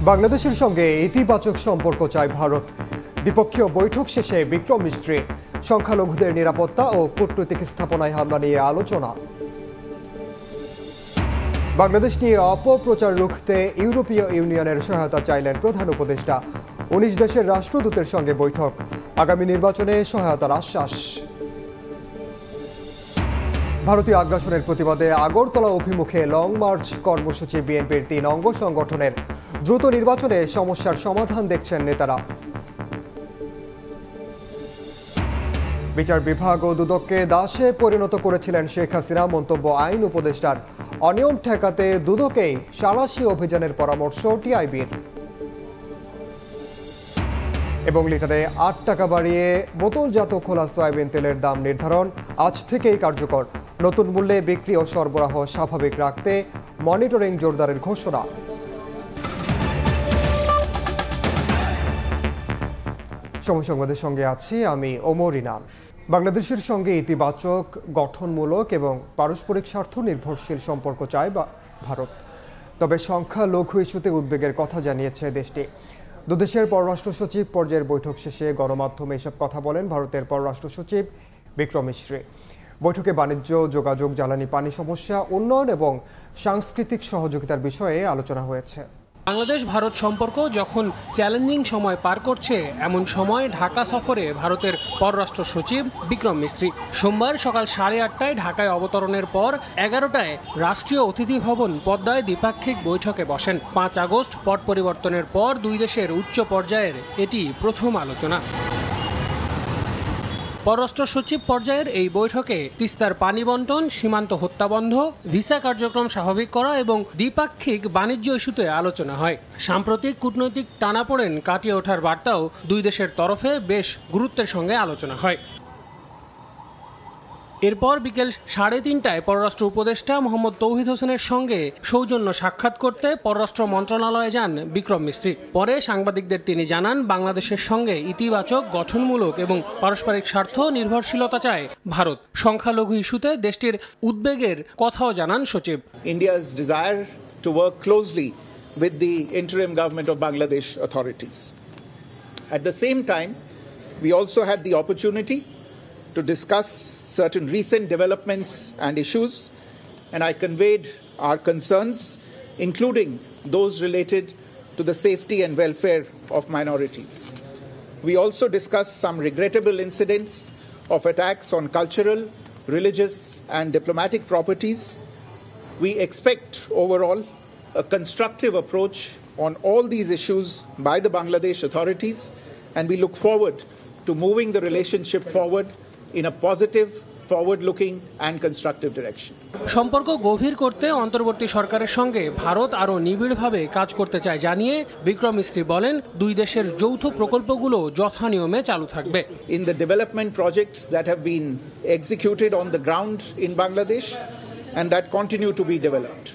বাংলাদেশের সঙ্গে ইতিবাচক সম্পর্ক চায় ভারত। দ্বিপক্ষীয় বৈঠক শেষে বিক্রম মিস্ত্রি সংখ্যালঘুদের নিরাপত্তা ও কূটনৈতিক স্থাপনায় হামলা নিয়ে আলোচনা। বাংলাদেশ নিয়ে অপপ্রচার রুখতে ইউরোপীয় ইউনিয়নের সহায়তা চাইলেন প্রধান উপদেষ্টা। 19 দেশের রাষ্ট্রদূতের সঙ্গে বৈঠক, আগামী নির্বাচনে সহায়তার আশ্বাস। ভারতীয় আগ্রাসনের প্রতিবাদে আগরতলা অভিমুখে লং মার্চ কর্মসূচি বিএনপির 3 অঙ্গ সংগঠনের। দ্রুত নির্বাচনে সমস্যার সমাধান দেখছেন নেতারা। বিচার বিভাগ ও দুদককে দাসে পরিণত করেছিলেন শেখ হাসিনা, মন্তব্য আইন উপদেষ্টার। অনিয়ম ঠেকাতে দুদকেই সাঁড়াশি অভিযানের পরামর্শ টিআইবির। এবং লিটারে 8 টাকা বাড়িয়ে বোতলজাত খোলা সয়াবিন তেলের দাম নির্ধারণ আজ থেকেই কার্যকর। নতুন মূল্যে বিক্রি ও সরবরাহ স্বাভাবিক রাখতে মনিটরিং জোরদারের ঘোষণা। সময় সংবাদের সঙ্গে আছি আমি ওমর ইনাম। বাংলাদেশের সঙ্গে ইতিবাচক, গঠনমূলক এবং পারস্পরিক স্বার্থ নির্ভরশীল সম্পর্ক চায় ভারত। তবে সংখ্যালঘু ইস্যুতে উদ্বেগের কথা জানিয়েছে দেশটি। দুদেশের পররাষ্ট্র সচিব পর্যায়ের বৈঠক শেষে গণমাধ্যমে এসব কথা বলেন ভারতের পররাষ্ট্র সচিব বিক্রম মিস্ত্রি। বৈঠকে বাণিজ্য, যোগাযোগ, জ্বালানি, পানি সমস্যা, উন্নয়ন এবং সাংস্কৃতিক সহযোগিতার বিষয়ে আলোচনা হয়েছে। বাংলাদেশ ভারত সম্পর্ক যখন চ্যালেঞ্জিং সময় পার করছে, এমন সময় ঢাকা সফরে ভারতের পররাষ্ট্র সচিব বিক্রম মিস্ত্রি সোমবার সকাল 8:30টায় ঢাকায় অবতরণের পর 11টায় রাষ্ট্রীয় অতিথি ভবন পদ্মায় দ্বিপাক্ষিক বৈঠকে বসেন। 5 আগস্ট পট পরিবর্তনের পর দুই দেশের উচ্চ পর্যায়ের এটি প্রথম আলোচনা। পররাষ্ট্র সচিব পর্যায়ের এই বৈঠকে তিস্তার পানি বন্টন, সীমান্ত হত্যা বন্ধ, ভিসা কার্যক্রম স্বাভাবিক করা এবং দ্বিপাক্ষিক বাণিজ্য ইস্যুতে আলোচনা হয়। সাম্প্রতিক কূটনৈতিক টানাপোড়েন কাটিয়ে ওঠার বার্তাও দুই দেশের তরফে বেশ গুরুত্বের সঙ্গে আলোচনা হয়। এরপর বিকেল 3:30টায় পররাষ্ট্র উপদেষ্টা মোহাম্মদ তৌহিদ হোসেনের সঙ্গে সৌজন্য সাক্ষাৎ করতে পররাষ্ট্র মন্ত্রণালয়ে যান বিক্রম মিস্ত্রি। পরে সাংবাদিকদের তিনি জানান, বাংলাদেশের সঙ্গে ইতিবাচক, গঠনমূলক এবং পারস্পরিক স্বার্থ নির্ভরশীলতা চায় ভারত। সংখ্যালঘু ইস্যুতে দেশটির উদ্বেগের কথাও জানান সচিব। India's desire to work closely with the interim government of Bangladesh authorities. At the same time, we also had the opportunity to discuss certain recent developments and issues, and I conveyed our concerns, including those related to the safety and welfare of minorities. We also discussed some regrettable incidents of attacks on cultural, religious, and diplomatic properties. We expect overall a constructive approach on all these issues by the Bangladesh authorities, and we look forward to moving the relationship forward in a positive, forward-looking and constructive direction. সম্পর্ক গভীর করতে অন্তর্বর্তী সরকারের সঙ্গে ভারত আরও নিবিড়ভাবে কাজ করতে চায় জানিয়ে বিক্রম মিস্ত্রি বলেন, দুই দেশের যৌথ প্রকল্পগুলো যথানিয়মে চালু থাকবে। In the development projects that have been executed on the ground in Bangladesh and that continue to be developed.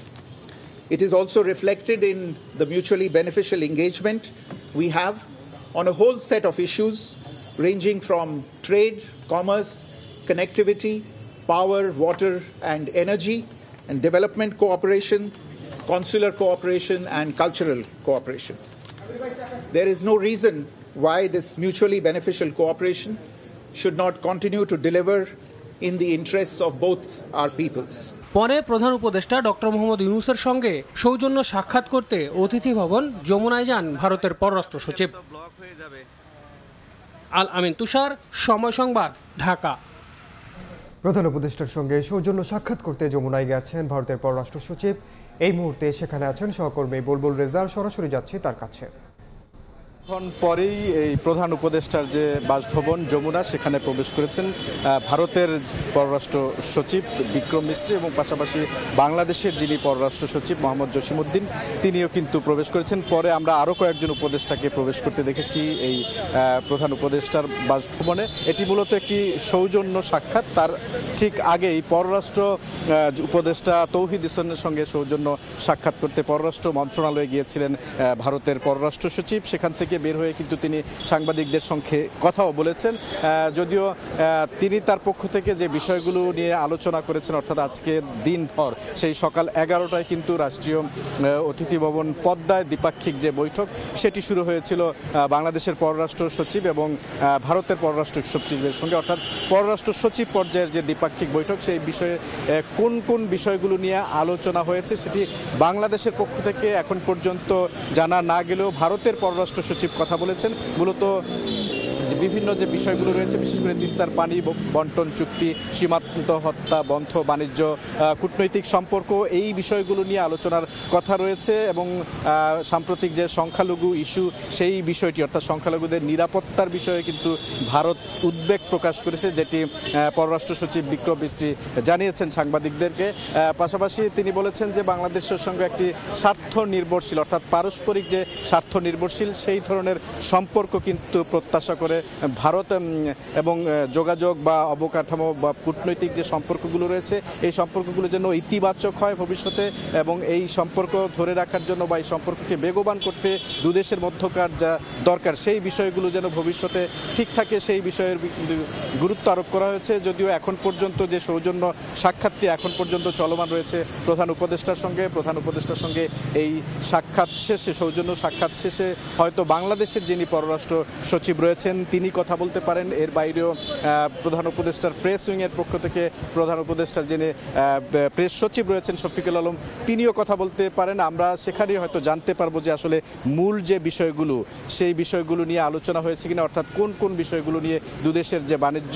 It is also reflected in the mutually beneficial engagement we have on a whole set of issues ranging from trade, commerce, connectivity, power, water and energy, and development cooperation, consular cooperation and cultural cooperation. There is no reason why this mutually beneficial cooperation should not continue to deliver in the interests of both our peoples. পরে প্রধান উপদেষ্টা doctor Mohammad ইউনূসের সঙ্গে সৌজন্য সাক্ষাৎ করতে অতিথি ভবন যমুনায় যান ভারতের পররাষ্ট্র সচিব। আল আমিন তুষার, সময় সংবাদ, ঢাকা। প্রধান উপদেষ্টার সঙ্গে সৌজন্য সাক্ষাৎ করতে যমুনায় গেছেন ভারতের পররাষ্ট্র সচিব। এই মুহূর্তে সেখানে আছেন সহকর্মী বুলবুল রেজার, সরাসরি যাচ্ছি তার কাছে। এখন পরেই এই প্রধান উপদেষ্টার যে বাসভবন যমুনা, সেখানে প্রবেশ করেছেন ভারতের পররাষ্ট্র সচিব বিক্রম মিস্ত্রি এবং পাশাপাশি বাংলাদেশের যিনি পররাষ্ট্র সচিব মোহাম্মদ জসিমউদ্দিন, তিনিও কিন্তু প্রবেশ করেছেন। পরে আমরা আরও কয়েকজন উপদেষ্টাকে প্রবেশ করতে দেখেছি এই প্রধান উপদেষ্টার বাসভবনে। এটি মূলত একটি সৌজন্য সাক্ষাৎ। তার ঠিক আগেই পররাষ্ট্র উপদেষ্টা তৌহিদ হোসেনের সঙ্গে সৌজন্য সাক্ষাৎ করতে পররাষ্ট্র মন্ত্রণালয়ে গিয়েছিলেন ভারতের পররাষ্ট্র সচিব। সেখান থেকে থেকে বের হয়ে কিন্তু তিনি সাংবাদিকদের সঙ্গে কথাও বলেছেন। যদিও তিনি তার পক্ষ থেকে যে বিষয়গুলো নিয়ে আলোচনা করেছেন, অর্থাৎ আজকে দিনভর সেই সকাল 11টায় কিন্তু রাষ্ট্রীয় অতিথি ভবন পদ্মায় দ্বিপাক্ষিক যে বৈঠক সেটি শুরু হয়েছিল বাংলাদেশের পররাষ্ট্র সচিব এবং ভারতের পররাষ্ট্র সচিবের সঙ্গে, অর্থাৎ পররাষ্ট্র সচিব পর্যায়ের যে দ্বিপাক্ষিক বৈঠক সেই বিষয়ে কোন কোন বিষয়গুলো নিয়ে আলোচনা হয়েছে সেটি বাংলাদেশের পক্ষ থেকে এখন পর্যন্ত জানা না গেলেও ভারতের পররাষ্ট্র সচিব কথা বলেছেন। মূলত বিভিন্ন যে বিষয়গুলো রয়েছে, বিশেষ করে তিস্তার পানি বন্টন চুক্তি, সীমান্ত হত্যা বন্ধ, বাণিজ্য, কূটনৈতিক সম্পর্ক, এই বিষয়গুলো নিয়ে আলোচনার কথা রয়েছে এবং সাম্প্রতিক যে সংখ্যালঘু ইস্যু সেই বিষয়টি, অর্থাৎ সংখ্যালঘুদের নিরাপত্তার বিষয়ে কিন্তু ভারত উদ্বেগ প্রকাশ করেছে, যেটি পররাষ্ট্র সচিব বিক্রম মিস্ত্রি জানিয়েছেন সাংবাদিকদেরকে। পাশাপাশি তিনি বলেছেন যে বাংলাদেশের সঙ্গে একটি স্বার্থ নির্ভরশীল, অর্থাৎ পারস্পরিক যে স্বার্থ নির্ভরশীল সেই ধরনের সম্পর্ক কিন্তু প্রত্যাশা করে ভারত এবং যোগাযোগ বা অবকাঠামো বা কূটনৈতিক যে সম্পর্কগুলো রয়েছে এই সম্পর্কগুলো যেন ইতিবাচক হয় ভবিষ্যতে, এবং এই সম্পর্ক ধরে রাখার জন্য বা এই সম্পর্ককে বেগবান করতে দুদেশের মধ্যকার যা দরকার সেই বিষয়গুলো যেন ভবিষ্যতে ঠিক থাকে সেই বিষয়ের গুরুত্ব আরোপ করা হয়েছে। যদিও এখন পর্যন্ত যে সৌজন্য সাক্ষাৎটি এখন পর্যন্ত চলমান রয়েছে প্রধান উপদেষ্টার সঙ্গে এই সাক্ষাৎ শেষে, সৌজন্য সাক্ষাৎ শেষে হয়তো বাংলাদেশের যিনি পররাষ্ট্র সচিব রয়েছেন তিনি কথা বলতে পারেন। এর বাইরেও প্রধান উপদেষ্টার প্রেস উইংয়ের পক্ষ থেকে প্রধান উপদেষ্টার যিনি প্রেস সচিব রয়েছেন শফিকুল আলম তিনিও কথা বলতে পারেন। আমরা সেখানেই হয়তো জানতে পারবো যে আসলে মূল যে বিষয়গুলো সেই বিষয়গুলো নিয়ে আলোচনা হয়েছে কিনা, অর্থাৎ কোন কোন বিষয়গুলো নিয়ে দুদেশের যে বাণিজ্য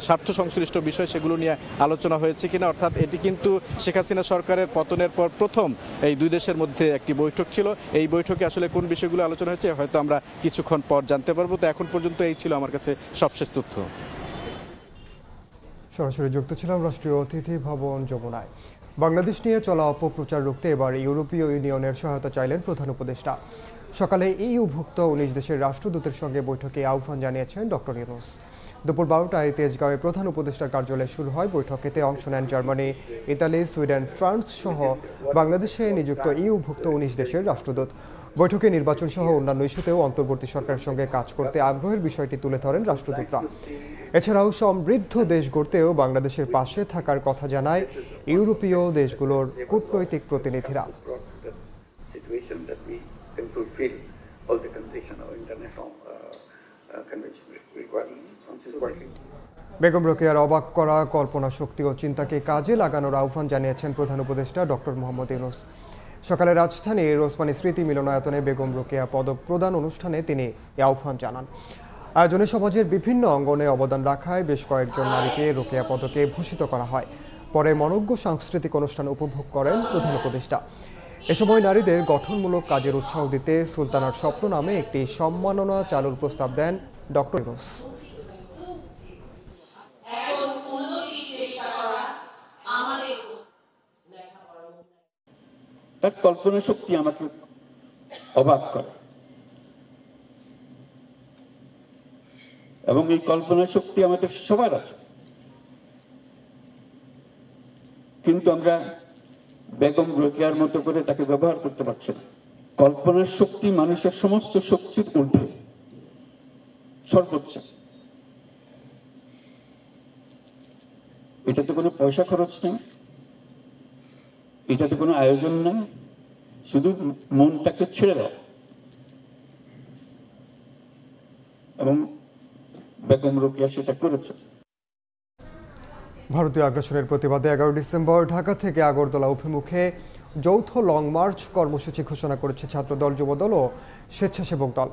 স্বার্থ সংশ্লিষ্ট বিষয় সেগুলো নিয়ে আলোচনা হয়েছে কিনা। অর্থাৎ এটি কিন্তু শেখ হাসিনা সরকারের পতনের পর প্রথম এই দুই দেশের মধ্যে একটি বৈঠক ছিল। এই বৈঠকে আসলে কোন বিষয়গুলো আলোচনা হয়েছে হয়তো আমরা কিছুক্ষণ পর জানতে পারবো। তো এখন পর্যন্ত এই ছিল আমার কাছে সবশেষ তথ্য। সরাসরি যুক্ত ছিলাম রাষ্ট্রীয় অতিথি ভবন যমুনায়। বাংলাদেশ নিয়ে চলা অপপ্রচার রুখতে এবার ইউরোপীয় ইউনিয়নের সহায়তা চাইলেন প্রধান উপদেষ্টা। সকালে ইউভুক্ত 19 দেশের রাষ্ট্রদূতের সঙ্গে বৈঠকে আহ্বান জানিয়েছেন ডক্টর ইউনূস। দুপুর 12টায় তেজগাঁওয়ে প্রধান উপদেষ্টার কার্যালয়ে শুরু হয় বৈঠকেতে অংশ নেন জার্মানি, ইতালি, সুইডেন, ফ্রান্স সহ বাংলাদেশে নিযুক্ত ইউভুক্ত 19 দেশের রাষ্ট্রদূত। বৈঠকে নির্বাচন সহ অন্যান্য ইস্যুতেও অন্তর্বর্তী সরকারের সঙ্গে কাজ করতে আগ্রহের বিষয়টি তুলে ধরেন রাষ্ট্রদূতরা। এছাড়াও সমৃদ্ধ দেশ গড়তেও বাংলাদেশের পাশে থাকার কথা জানায় ইউরোপীয় দেশগুলোর কূটনৈতিক প্রতিনিধিরা। বেগম রোকেয়ার অবাক করা কল্পনা শক্তি ও চিন্তাকে কাজে লাগানোর আহ্বান জানিয়েছেন প্রধান উপদেষ্টা ডক্টর মোহাম্মদ ইউনূস। সকালে রাজধানীর ওসমানী স্মৃতি মিলনায়তনে বেগম রোকেয়া পদক প্রদান অনুষ্ঠানে তিনি এই আহ্বান জানান। আয়োজনে সমাজের বিভিন্ন অঙ্গনে অবদান রাখায় বেশ কয়েকজন নারীকে রোকেয়া পদকে ভূষিত করা হয়। পরে মনোজ্ঞ সাংস্কৃতিক অনুষ্ঠান উপভোগ করেন প্রধান উপদেষ্টা। এ সময় নারীদের গঠনমূলক কাজের উৎসাহ দিতে সুলতানার স্বপ্ন নামে একটি সম্মাননা চালুর প্রস্তাব দেন ডক্টর ইউনূস। তার কল্পনা শক্তি আমাকে অবাক করে এবং এই কল্পনা শক্তি আমাদের সবার আছে, কিন্তু আমরা বেগম রোকেয়ার মতো করে তাকে ব্যবহার করতে পারছি না। কল্পনার শক্তি মানুষের সমস্ত শক্তির ঊর্ধ্বে, সর্বোচ্চ। এটাতে কোনো পয়সা খরচ নেই, এটাতে কোনো আয়োজন নেই, শুধু মনটাকে ছেড়ে দাও। এবং বেগম রোকেয়া সেটা করেছে। ভারতীয় আগ্রাসনের প্রতিবাদে 11 ডিসেম্বর ঢাকা থেকে আগরতলা অভিমুখে যৌথ লং মার্চ কর্মসূচি ঘোষণা করেছে ছাত্রদল, যুবদল ও স্বেচ্ছাসেবক দল।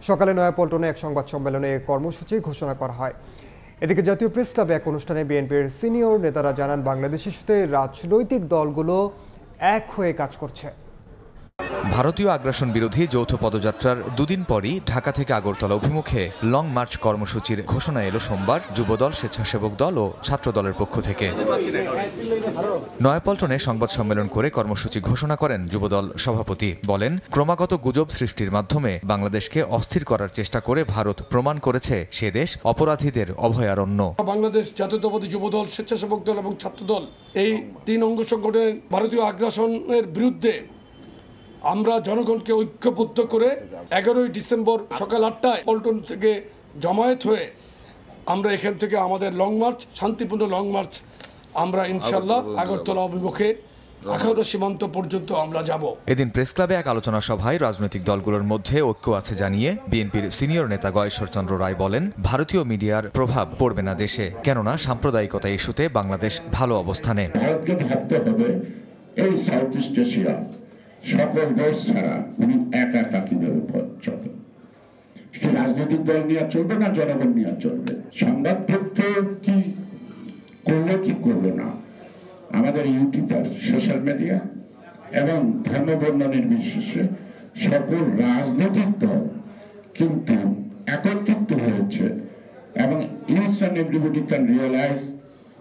সকালে নয়াপল্টনে এক সংবাদ সম্মেলনে এই কর্মসূচি ঘোষণা করা হয়। এদিকে জাতীয় প্রেস ক্লাবে এক অনুষ্ঠানে বিএনপির সিনিয়র নেতারা জানান, বাংলাদেশ ইস্যুতে রাজনৈতিক দলগুলো এক হয়ে কাজ করছে। ভারতীয় আগ্রাসন বিরোধী যৌথ পদযাত্রার দুদিন পরই ঢাকা থেকে আগরতলা অভিমুখে লং মার্চ কর্মসূচির ঘোষণা এলো সোমবার যুবদল, স্বেচ্ছাসেবক দল ও ছাত্রদলের পক্ষ থেকে। নয়াপল্টনে সংবাদ সম্মেলন করে কর্মসূচি ঘোষণা করেন যুবদল সভাপতি। বলেন, ক্রমাগত গুজব সৃষ্টির মাধ্যমে বাংলাদেশকে অস্থির করার চেষ্টা করে ভারত প্রমাণ করেছে সে দেশ অপরাধীদের অভয়ারণ্য। বাংলাদেশ জাতীয়তাবাদী যুবদল, স্বেচ্ছাসেবক দল এবং ছাত্রদল এই 3 অঙ্গ সংগঠনের ভারতীয় আগ্রাসনের বিরুদ্ধে আমরা জনগণকে ঐক্যবদ্ধ করে 11ই ডিসেম্বর সকাল 8টায় পল্টন থেকে জমায়েত হয়ে আমরা এখান থেকে আমাদের লং মার্চ, শান্তিপূর্ণ লং মার্চ আমরা ইনশাল্লাহ আগরতলা অভিমুখে আখাউড়া সীমান্ত পর্যন্ত আমরা যাব। এদিন প্রেস ক্লাবে এক আলোচনা সভায় রাজনৈতিক দলগুলোর মধ্যে ঐক্য আছে জানিয়ে বিএনপির সিনিয়র নেতা গয়েশ্বরচন্দ্র রায় বলেন, ভারতীয় মিডিয়ার প্রভাব পড়বে না দেশে, কেননা সাম্প্রদায়িকতা ইস্যুতে বাংলাদেশ ভালো অবস্থানে। ভারতকে ভাবতে হবে এই সাউথ ইস্ট এশিয়া সকল দেশ ছাড়া উনি একা কিভাবে পথ চলে। সে রাজনৈতিক দল নিয়ে চলবে না, জনগণ নিয়ে চলবে। সংবাদপত্র কি করলো কি করলো না, আমাদের ইউটিউবার, সোশ্যাল মিডিয়া এবং ধর্মবর্ণ নির্বিশেষে সকল রাজনৈতিক দল কিন্তু একত্রিত হয়েছে এবং each and everybody can realize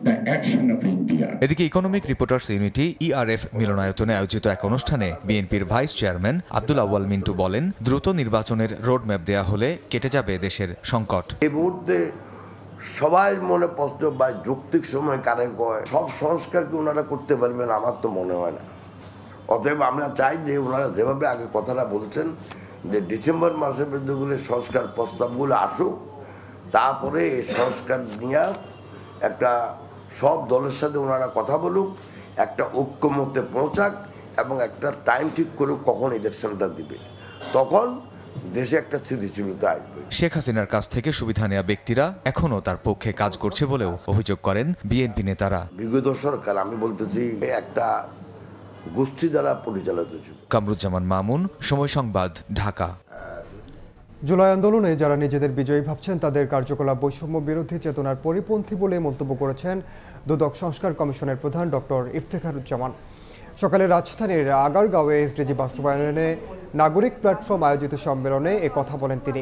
the action of India. এদিকে ইকোনমিক রিপোর্টার্স ইউনিটি ইআরএফ মিলনায়তনে আয়োজিত এক অনুষ্ঠানে বিএনপির ভাইস চেয়ারম্যান আব্দুল আউয়াল মিন্টু বলেন, দ্রুত নির্বাচনের রোডম্যাপ দেয়া হলে কেটে যাবে দেশের সংকট। এই মুহূর্তে সবাই মনে প্রশ্ন বা যৌক্তিক সময় কারে কয়, সব সংস্কার কি ওনারা করতে পারবেন? আমার তো মনে হয় না। অতএব আমরা চাই যে ওনারা যেভাবে আগে কথাটা বলছেন যে ডিসেম্বর মাসের মধ্যে সংস্কার প্রস্তাবগুলো আসুক, তারপরে এই সংস্কার নিয়ে একটা সব দলের সাথে ওনারা কথা বলুক, একটা ঐক্যমত্যে পৌঁছাক এবং একটা টাইম ঠিক করুক কখন ইলেকশনটা দিবে, তখন দেশে একটা স্থিতিশীলতা আসবে। শেখ হাসিনার কাছ থেকে সুবিধা নেওয়া ব্যক্তিরা এখনও তার পক্ষে কাজ করছে বলেও অভিযোগ করেন বিএনপি নেতারা। বিগত সরকার, আমি বলতেছি, একটা গোষ্ঠী দ্বারা পরিচালিত ছিল। কামরুজ্জামান মামুন, সময় সংবাদ, ঢাকা। জুলাই আন্দোলনে যারা নিজেদের বিজয়ী ভাবছেন তাদের কার্যকলাপ বৈষম্য বিরোধী চেতনার পরিপন্থী বলে মন্তব্য করেছেন দুদক সংস্কার কমিশনের প্রধান ডক্টর ইফতেখারুজ্জামান। সকালে রাজধানীর আগারগাঁওয়ে এসডিজি বাস্তবায়নে নাগরিক প্ল্যাটফর্ম আয়োজিত সম্মেলনে এ কথা বলেন তিনি।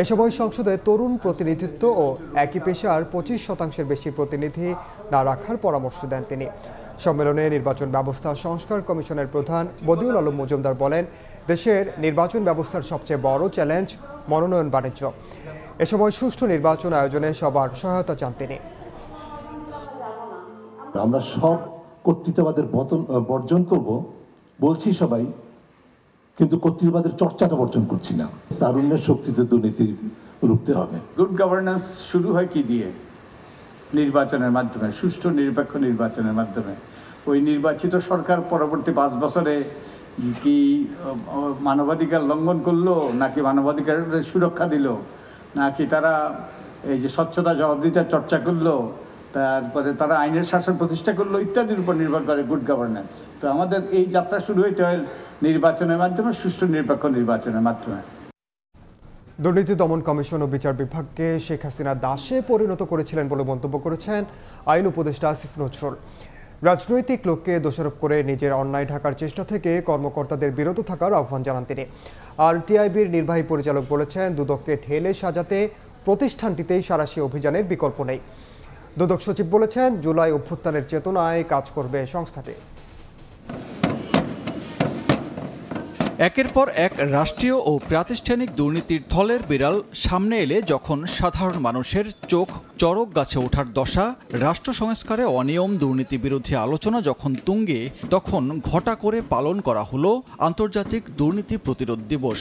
এ সময় সংসদে তরুণ প্রতিনিধিত্ব ও একই পেশার 25% বেশি প্রতিনিধি না রাখার পরামর্শ দেন তিনি। সম্মেলনে নির্বাচন ব্যবস্থা সংস্কার কমিশনের প্রধান বদিউল আলম মজুমদার বলেন, দেশের নির্বাচন ব্যবস্থার সবচেয়ে বড় চ্যালেঞ্জ মনোনয়ন বাণিজ্য। এ সময় সুষ্ঠু নির্বাচন আয়োজনে সবার সহায়তা চান তিনি। আমরা সব কর্তৃত্ববাদের বর্জন করব বলছি সবাই, কিন্তু কর্তৃত্ববাদের চর্চাটা বর্জন করছি না। তারুণ্যের শক্তিতে দুর্নীতি রুখতে হবে। গুড গভর্নেন্স শুরু হয় কি দিয়ে? নির্বাচনের মাধ্যমে, সুষ্ঠু নিরপেক্ষ নির্বাচনের মাধ্যমে। ওই নির্বাচিত সরকার পরবর্তী 5 বছরে কি মানবাধিকার লঙ্ঘন করলো, নাকি মানবাধিকারের সুরক্ষা দিল, নাকি তারা এই যে স্বচ্ছতা জবাবদিহিতার চর্চা করলো, তারপরে তারা আইনের শাসন প্রতিষ্ঠা করলো, ইত্যাদির উপর নির্ভর করে গুড গভর্নেন্স। তো আমাদের এই যাত্রা শুরু হইতে হয় নির্বাচনের মাধ্যমে, সুষ্ঠু নিরপেক্ষ নির্বাচনের মাধ্যমে। দুর্নীতি দমন কমিশন ও বিচার বিভাগকে শেখ হাসিনা দাসে পরিণত করেছিলেন বলে মন্তব্য করেছেন আইন উপদেষ্টা আসিফ নজরুল। রাজনৈতিক লোককে দোষারোপ করে নিজের অন্যায় ঢাকার চেষ্টা থেকে কর্মকর্তাদের বিরত থাকার আহ্বান জানান তিনি। আর টিআইবির নির্বাহী পরিচালক বলেছেন, দুদককে ঢেলে সাজাতে প্রতিষ্ঠানটিতেই সাঁড়াশি অভিযানের বিকল্প নেই। দুদক সচিব বলেছেন, জুলাই অভ্যুত্থানের চেতনায় কাজ করবে সংস্থাটি। একের পর এক রাষ্ট্রীয় ও প্রাতিষ্ঠানিক দুর্নীতির থলের বিড়াল সামনে এলে যখন সাধারণ মানুষের চোখ চড়ক গাছে ওঠার দশা, রাষ্ট্র সংস্কারে অনিয়ম দুর্নীতি বিরোধী আলোচনা যখন তুঙ্গে, তখন ঘটা করে পালন করা হলো আন্তর্জাতিক দুর্নীতি প্রতিরোধ দিবস।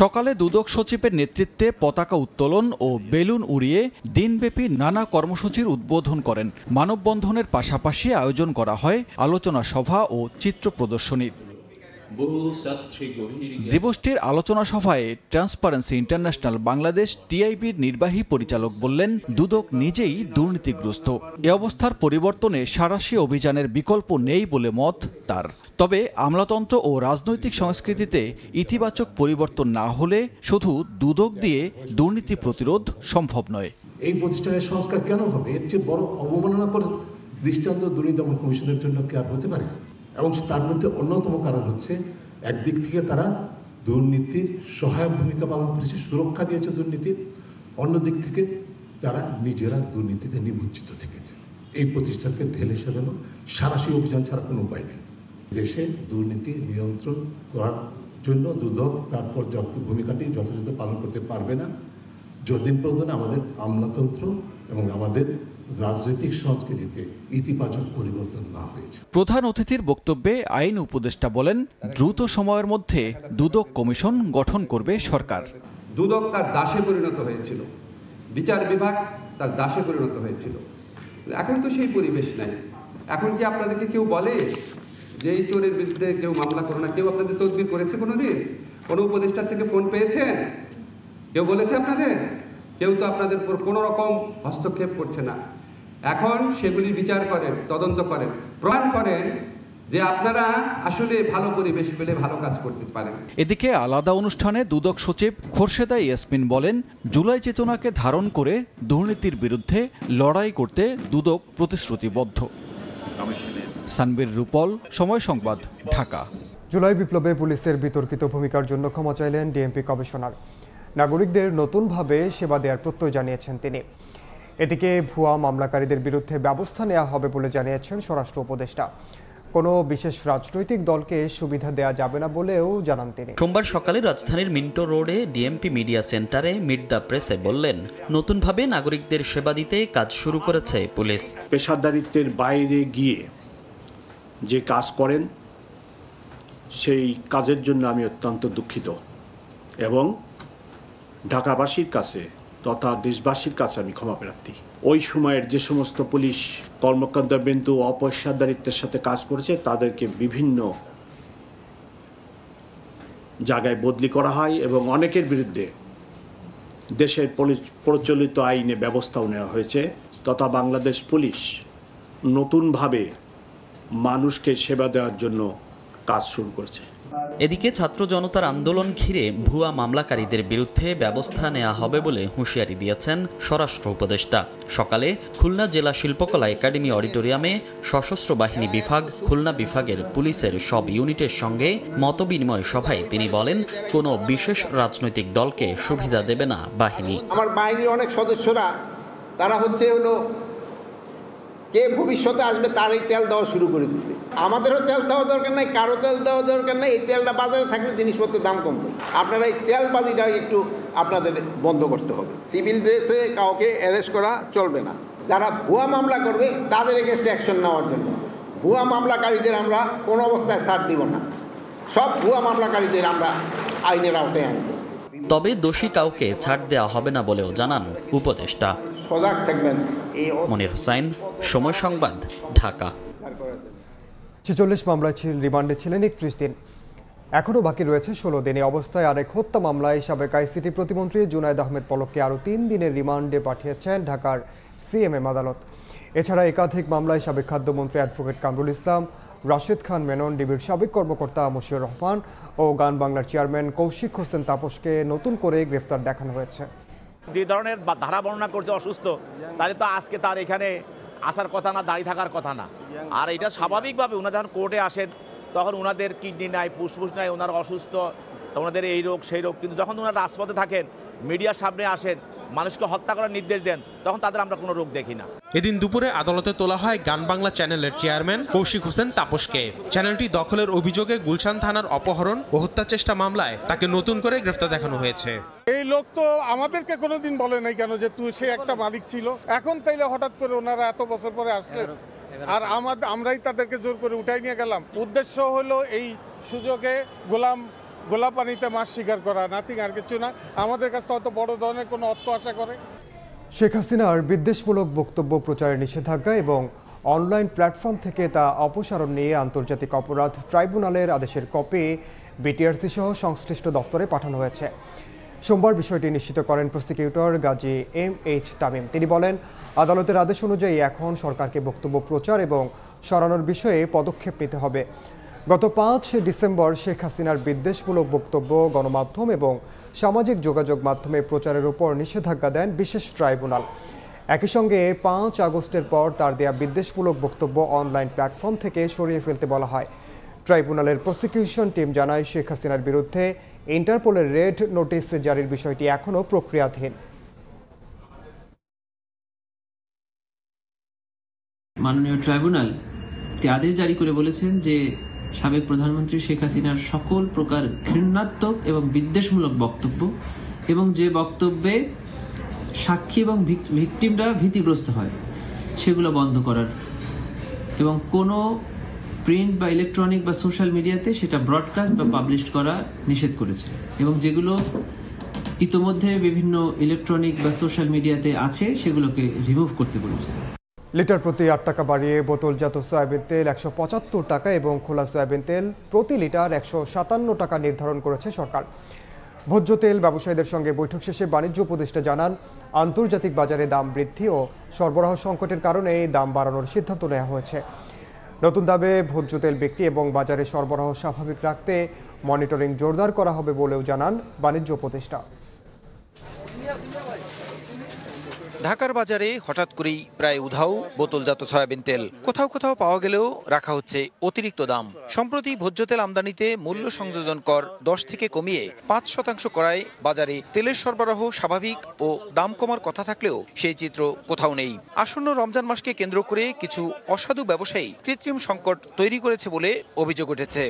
সকালে দুদক সচিবের নেতৃত্বে পতাকা উত্তোলন ও বেলুন উড়িয়ে দিনব্যাপী নানা কর্মসূচির উদ্বোধন করেন। মানববন্ধনের পাশাপাশি আয়োজন করা হয় আলোচনা সভা ও চিত্র প্রদর্শনীর। দিবসটির আলোচনা সভায় ট্রান্সপারেন্সি ইন্টারন্যাশনাল বাংলাদেশ টিআইবির নির্বাহী পরিচালক বললেন, দুদক নিজেই দুর্নীতিগ্রস্ত। এ অবস্থার পরিবর্তনে সাঁড়াশি অভিযানের বিকল্প নেই বলে মত তার। তবে আমলাতন্ত্র ও রাজনৈতিক সংস্কৃতিতে ইতিবাচক পরিবর্তন না হলে শুধু দুদক দিয়ে দুর্নীতি প্রতিরোধ সম্ভব নয়। এই প্রতিষ্ঠানের সংস্কার কেন হবে? এর চেয়ে বড় অবমাননাকর দৃষ্টান্ত দুর্নীতি দমন কমিশনের জন্য কি আর হতে পারে? এবং তার মধ্যে অন্যতম কারণ হচ্ছে, একদিক থেকে তারা দুর্নীতির সহায়ক ভূমিকা পালন করেছে, সুরক্ষা দিয়েছে দুর্নীতির, অন্যদিক থেকে তারা নিজেরা দুর্নীতিতে নিমজ্জিত থেকেছে। এই প্রতিষ্ঠানকে ঢেলে সাজানো সাঁড়াশি অভিযান ছাড়া কোনো উপায় নেই। দেশে দুর্নীতি নিয়ন্ত্রণ করার জন্য দুদক তার পর্যাপ্ত ভূমিকাটি যথাযথ পালন করতে পারবে না যতদিন পর্যন্ত আমাদের আমলাতন্ত্র এবং আমাদের রাজনৈতিক সংস্কৃতিতে ইতিবাচক পরিবর্তন না হয়েছে। প্রধান অতিথির বক্তব্যে আইন উপদেষ্টা বলেন, দ্রুত সময়ের মধ্যে দুদক কমিশন গঠন করবে সরকার। দুদক তার দাসে পরিণত হয়েছিল, বিচার বিভাগ তার দাসে পরিণত হয়েছিল। এখন তো সেই পরিবেশ নাই। এখন কি আপনাদেরকে কেউ বলে যে এই চোরের বিরুদ্ধে কেউ মামলা করো না? কেউ আপনাদের তদবির করেছে কোনোদিন? কোনো উপদেষ্টার থেকে ফোন পেয়েছেন? কেউ বলেছে আপনাদের? কেউ তো আপনাদের উপর কোনো রকম হস্তক্ষেপ করছে না। এখন সেগুলি বিচার করেন, তদন্ত করেন, প্রমাণ করেন যে আপনারা আসলে ভালো পরিবেশ পেলে ভালো কাজ করতে পারেন। এদিকে আলাদা অনুষ্ঠানে দুদক সচিব খোরশেদা ইয়াসমিন বলেন, জুলাই চেতনাকে ধারণ করে দুর্নীতির বিরুদ্ধে লড়াই করতে দুদক প্রতিশ্রুতিবদ্ধ। সানবীর রূপল, সময় সংবাদ, ঢাকা। জুলাই বিপ্লবে পুলিশের বিতর্কিত ভূমিকার জন্য ক্ষমা চাইলেন ডিএমপি কমিশনার। নাগরিকদের নতুনভাবে সেবা দেওয়ার প্রত্যয় জানিয়েছেন তিনি। এদিকে ভুয়া মামলাকারীদের বিরুদ্ধে ব্যবস্থা নেওয়া হবে বলে জানিয়েছেন স্বরাষ্ট্র উপদেষ্টা। কোনো বিশেষ রাজনৈতিক দলকে সুবিধা দেওয়া যাবে না বলেও জানান তিনি। সোমবার সকালে রাজধানীর মিন্টো রোডে ডিএমপি মিডিয়া সেন্টারে মিট দ্য প্রেসে বললেন, নতুনভাবে নাগরিকদের সেবা দিতে কাজ শুরু করেছে পুলিশ। পেশাদারিত্বের বাইরে গিয়ে যে কাজ করেন সেই কাজের জন্য আমি অত্যন্ত দুঃখিত এবং ঢাকাবাসীর কাছে তথা দেশবাসীর কাছে আমি ক্ষমা প্রার্থী। ওই সময়ের যে সমস্ত পুলিশ কর্মকর্তাবৃন্দ অপেশাদারিত্বের সাথে কাজ করেছে তাদেরকে বিভিন্ন জায়গায় বদলি করা হয় এবং অনেকের বিরুদ্ধে দেশের প্রচলিত আইনে ব্যবস্থাও নেওয়া হয়েছে, তথা বাংলাদেশ পুলিশ নতুনভাবে মানুষকে সেবা দেওয়ার জন্য কাজ শুরু করেছে। এদিকে ছাত্র জনতার আন্দোলন ঘিরে ভুয়া মামলাকারীদের বিরুদ্ধে ব্যবস্থা নেওয়া হবে বলে হুঁশিয়ারি দিয়েছেন স্বরাষ্ট্র উপদেষ্টা। সকালে খুলনা জেলা শিল্পকলা একাডেমি অডিটোরিয়ামে সশস্ত্র বাহিনী বিভাগ, খুলনা বিভাগের পুলিশের সব ইউনিটের সঙ্গে মতবিনিময় সভায় তিনি বলেন, কোনো বিশেষ রাজনৈতিক দলকে সুবিধা দেবে না বাহিনী। আমার বাহিনীর অনেক সদস্যরা তারা হলো কে ভবিষ্যতে আসবে তারই তেল দেওয়া শুরু করে দিছে। আমাদেরও তেল দেওয়া দরকার নাই, কারো তেল দেওয়া দরকার নাই। এই তেলটা বাজারে থাকলে জিনিসপত্রের দাম কমবে। আপনারা এই তেলবাজিটা একটু আপনাদের বন্ধ করতে হবে। সিভিল ড্রেসে কাউকে অ্যারেস্ট করা চলবে না। যারা ভুয়া মামলা করবে তাদের এগেইনস্টে অ্যাকশন নেওয়ার জন্য। ভুয়া মামলাকারীদের আমরা কোনো অবস্থায় ছাড় দিব না। সব ভুয়া মামলাকারীদের আমরা আইনের আওতায় আনব। তবে দোষী কাউকে ছাড় দেওয়া হবে না বলেও জানান উপদেষ্টা। সজাগ থাকবেন। মনির হোসাইন, সময় সংবাদ, ঢাকা। ৪৬ মামলায় রিমান্ডে ছিলেন ৩১ দিন। এখনও বাকি রয়েছে ১৬ দিন। এই অবস্থায় আরেক হত্যা মামলায় সাবেক আইসিটি প্রতিমন্ত্রী জুনায়েদ আহমেদ পলককে আরও ৩ দিনের রিমান্ডে পাঠিয়েছেন ঢাকার সিএমএম আদালত। এছাড়া একাধিক মামলায় সাবেক খাদ্যমন্ত্রী অ্যাডভোকেট কামরুল ইসলাম, রাশেদ খান মেনন, ডিবির সাবেক কর্মকর্তা মশিউর রহমান ও গান বাংলার চেয়ারম্যান কৌশিক হোসেন তাপসকে নতুন করে গ্রেফতার দেখানো হয়েছে। যে ধরনের ধারা বর্ণনা করছে অসুস্থ, তাহলে তো আজকে তার এখানে আসার কথা না, দাঁড়িয়ে থাকার কথা না। আর এটা স্বাভাবিকভাবে ওনারা যখন কোর্টে আসেন তখন ওনাদের কিডনি নাই, ফুসফুস নাই, ওনারা অসুস্থ, ওনাদের এই রোগ সেই রোগ। কিন্তু যখন ওনারা রাজপথে থাকেন, মিডিয়ার সামনে আসেন, মানুষকে হত্যা করার নির্দেশ দেন, তখন তাদের আমরা কোনো রোগ দেখি না। এদিন দুপুরে আদালতে তোলা হয় গান বাংলা চ্যানেলের চেয়ারম্যান কৌশিক হোসেন তাপসকে। চ্যানেলটি দখলের অভিযোগে গুলশান থানার অপহরণ ও হত্যা চেষ্টা মামলায় তাকে নতুন করে গ্রেফতার দেখানো হয়েছে। এই লোক তো আমাদেরকে কোনোদিন বলে নাই কেন যে তুই সে একটা মালিক ছিল। এখন তাইলে হঠাৎ করে ওনারা এত বছর পরে আসলেন আর আমরাই তাদেরকে জোর করে উঠাই নিয়ে গেলাম। উদ্দেশ্য হলো এই সুযোগে গোলাপানিতে মাছ শিকার করা, নাথিং, আর কিছু না। আমাদের কাছে অত বড় ধরনের কোনো অর্থ আশা করে। শেখ হাসিনার বিদ্বেষমূলক বক্তব্য প্রচারের নিষেধাজ্ঞা এবং অনলাইন প্ল্যাটফর্ম থেকে তা অপসারণ নিয়ে আন্তর্জাতিক অপরাধ ট্রাইব্যুনালের আদেশের কপি বিটিআরসি সহ সংশ্লিষ্ট দফতরে পাঠানো হয়েছে। সোমবার বিষয়টি নিশ্চিত করেন প্রসিকিউটর গাজী MH তামিম। তিনি বলেন, আদালতের আদেশ অনুযায়ী এখন সরকারকে বক্তব্য প্রচার এবং সরানোর বিষয়ে পদক্ষেপ নিতে হবে। গত ৫ ডিসেম্বর শেখ হাসিনার বিদ্বেষমূলক বক্তব্য গণমাধ্যম এবং সামাজিক যোগাযোগ মাধ্যমে প্রচারের উপর নিষেধাজ্ঞা দেন বিশেষ ট্রাইব্যুনাল। একই সঙ্গে ৫ আগস্টের পর তার দেয়া বিদ্বেষমূলক বক্তব্য অনলাইন প্ল্যাটফর্ম থেকে সরিয়ে ফেলতে বলা হয়। ট্রাইব্যুনালের প্রসিকিউশন টিম জানায়, শেখ হাসিনার বিরুদ্ধে ইন্টারপোলের রেড নোটিশ জারির বিষয়টি এখনও প্রক্রিয়াধীন। মাননীয় ট্রাইব্যুনাল একটি আদেশ জারি করে বলেছেন যে সাবেক প্রধানমন্ত্রী শেখ হাসিনার সকল প্রকার ঘৃণাত্মক এবং বিদ্বেষমূলক বক্তব্য এবং যে বক্তব্যে সাক্ষী এবং ভিকটিমরা ভীতিগ্রস্ত হয় সেগুলো বন্ধ করার, এবং কোনো প্রিন্ট বা ইলেকট্রনিক বা সোশ্যাল মিডিয়াতে সেটা ব্রডকাস্ট বা পাবলিশ করা নিষেধ করেছে, এবং যেগুলো ইতোমধ্যে বিভিন্ন ইলেকট্রনিক বা সোশ্যাল মিডিয়াতে আছে সেগুলোকে রিমুভ করতে বলেছে। লিটার প্রতি 8 টাকা বাড়িয়ে বোতলজাত সয়াবিন তেল 175 টাকা এবং খোলা সয়াবিন তেল প্রতি লিটার 157 টাকা নির্ধারণ করেছে সরকার। ভোজ্য তেল ব্যবসায়ীদের সঙ্গে বৈঠক শেষে বাণিজ্য উপদেষ্টা জানান, আন্তর্জাতিক বাজারে দাম বৃদ্ধি ও সরবরাহ সংকটের কারণে এই দাম বাড়ানোর সিদ্ধান্ত নেওয়া হয়েছে। নতুন দামে ভোজ্য তেল বিক্রি এবং বাজারে সরবরাহ স্বাভাবিক রাখতে মনিটরিং জোরদার করা হবে বলেও জানান বাণিজ্য উপদেষ্টা। ঢাকার বাজারে হঠাৎ করেই প্রায় উধাও বোতলজাত সয়াবিন তেল, কোথাও কোথাও পাওয়া গেলেও রাখা হচ্ছে অতিরিক্ত দাম। সম্প্রতি ভোজ্য তেল আমদানিতে মূল্য সংযোজন কর 10 থেকে কমিয়ে 5% করায় বাজারে তেলের সরবরাহ স্বাভাবিক ও দাম কমার কথা থাকলেও সেই চিত্র কোথাও নেই। আসন্ন রমজান মাসকে কেন্দ্র করে কিছু অসাধু ব্যবসায়ী কৃত্রিম সংকট তৈরি করেছে বলে অভিযোগ উঠেছে।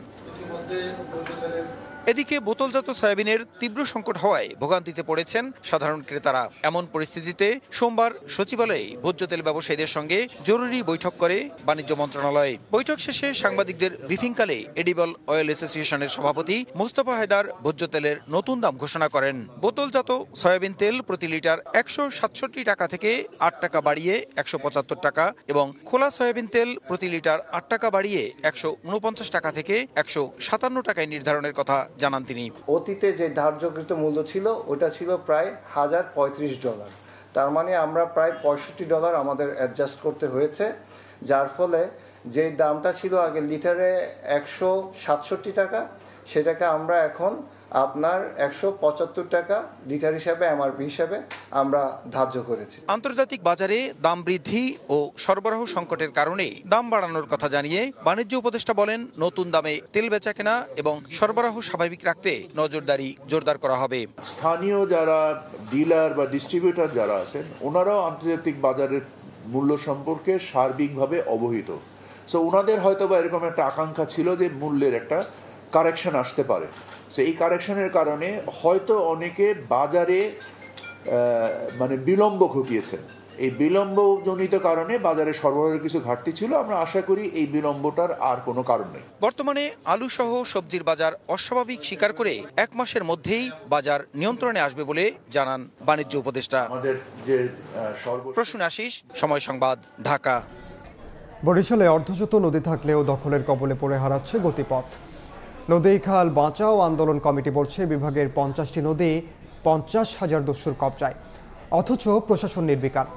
এদিকে বোতলজাত সয়াবিনের তীব্র সংকট হওয়ায় ভোগান্তিতে পড়েছেন সাধারণ ক্রেতারা। এমন পরিস্থিতিতে সোমবার সচিবালয়ে ভোজ্য তেল ব্যবসায়ীদের সঙ্গে জরুরি বৈঠক করে বাণিজ্য মন্ত্রণালয়। বৈঠক শেষে সাংবাদিকদের ব্রিফিংকালে এডিবল অয়েল অ্যাসোসিয়েশনের সভাপতি মোস্তফা হায়দার ভোজ্য তেলের নতুন দাম ঘোষণা করেন। বোতলজাত সয়াবিন তেল প্রতি লিটার 167 টাকা থেকে 8 টাকা বাড়িয়ে 175 টাকা এবং খোলা সয়াবিন তেল প্রতি লিটার 8 টাকা বাড়িয়ে 149 টাকা থেকে 157 টাকায় নির্ধারণের কথা জানান তিনি। অতীতে যে ধার্যকৃত মূল্য ছিল ওটা ছিল প্রায় $1035, তার মানে আমরা প্রায় $65 আমাদের অ্যাডজাস্ট করতে হয়েছে, যার ফলে যে দামটা ছিল আগে লিটারে 167 টাকা সেটাকে আমরা এখন আপনার 175 টাকা লিটার হিসাবে এমআরপি হিসাবে আমরা ধার্য করেছি। আন্তর্জাতিক বাজারে দাম বৃদ্ধি ও সরবরাহ সংকটের কারণে দাম বাড়ানোর কথা জানিয়ে বাণিজ্য উপদেষ্টা বলেন, নতুন দামে তেল বেচাকেনা এবং সরবরাহ স্বাভাবিক রাখতে নজরদারি জোরদার করা হবে। স্থানীয় যারা ডিলার বা ডিস্ট্রিবিউটর যারা আছেন ওনারাও আন্তর্জাতিক বাজারের মূল্য সম্পর্কে সার্বিকভাবে অবহিত। সো ওনাদের হয়তো বা এরকম একটা আকাঙ্ক্ষা ছিল যে মূল্যের একটা কারেকশন আসতে পারে। এই কারেকশনের কারণে হয়তো অনেকে বাজারে মানে বিলম্ব ঘটিয়েছেন। এই বিলম্বজনিত কারণে বাজারে সরবরাহের কিছু ঘাটতি ছিল। আমরা আশা করি এই বিলম্বটার আর কোনো কারণ নেই। বর্তমানে আলু সহ সবজির বাজার অস্বাভাবিক স্বীকার করে 1 মাসের মধ্যেই বাজার নিয়ন্ত্রণে আসবে বলে জানান বাণিজ্য উপদেষ্টা। আমাদের যে প্রসূন আশিস, সময় সংবাদ, ঢাকা। বরিশালে অর্ধশত নদী থাকলেও দখলের কবলে পড়ে হারাচ্ছে গতিপথ। নদী খাল বাঁচাও আন্দোলন কমিটি বলছে বিভাগের 50টি নদী 50,000 দস্যুর কবজায়, অথচ প্রশাসন নির্বিকার।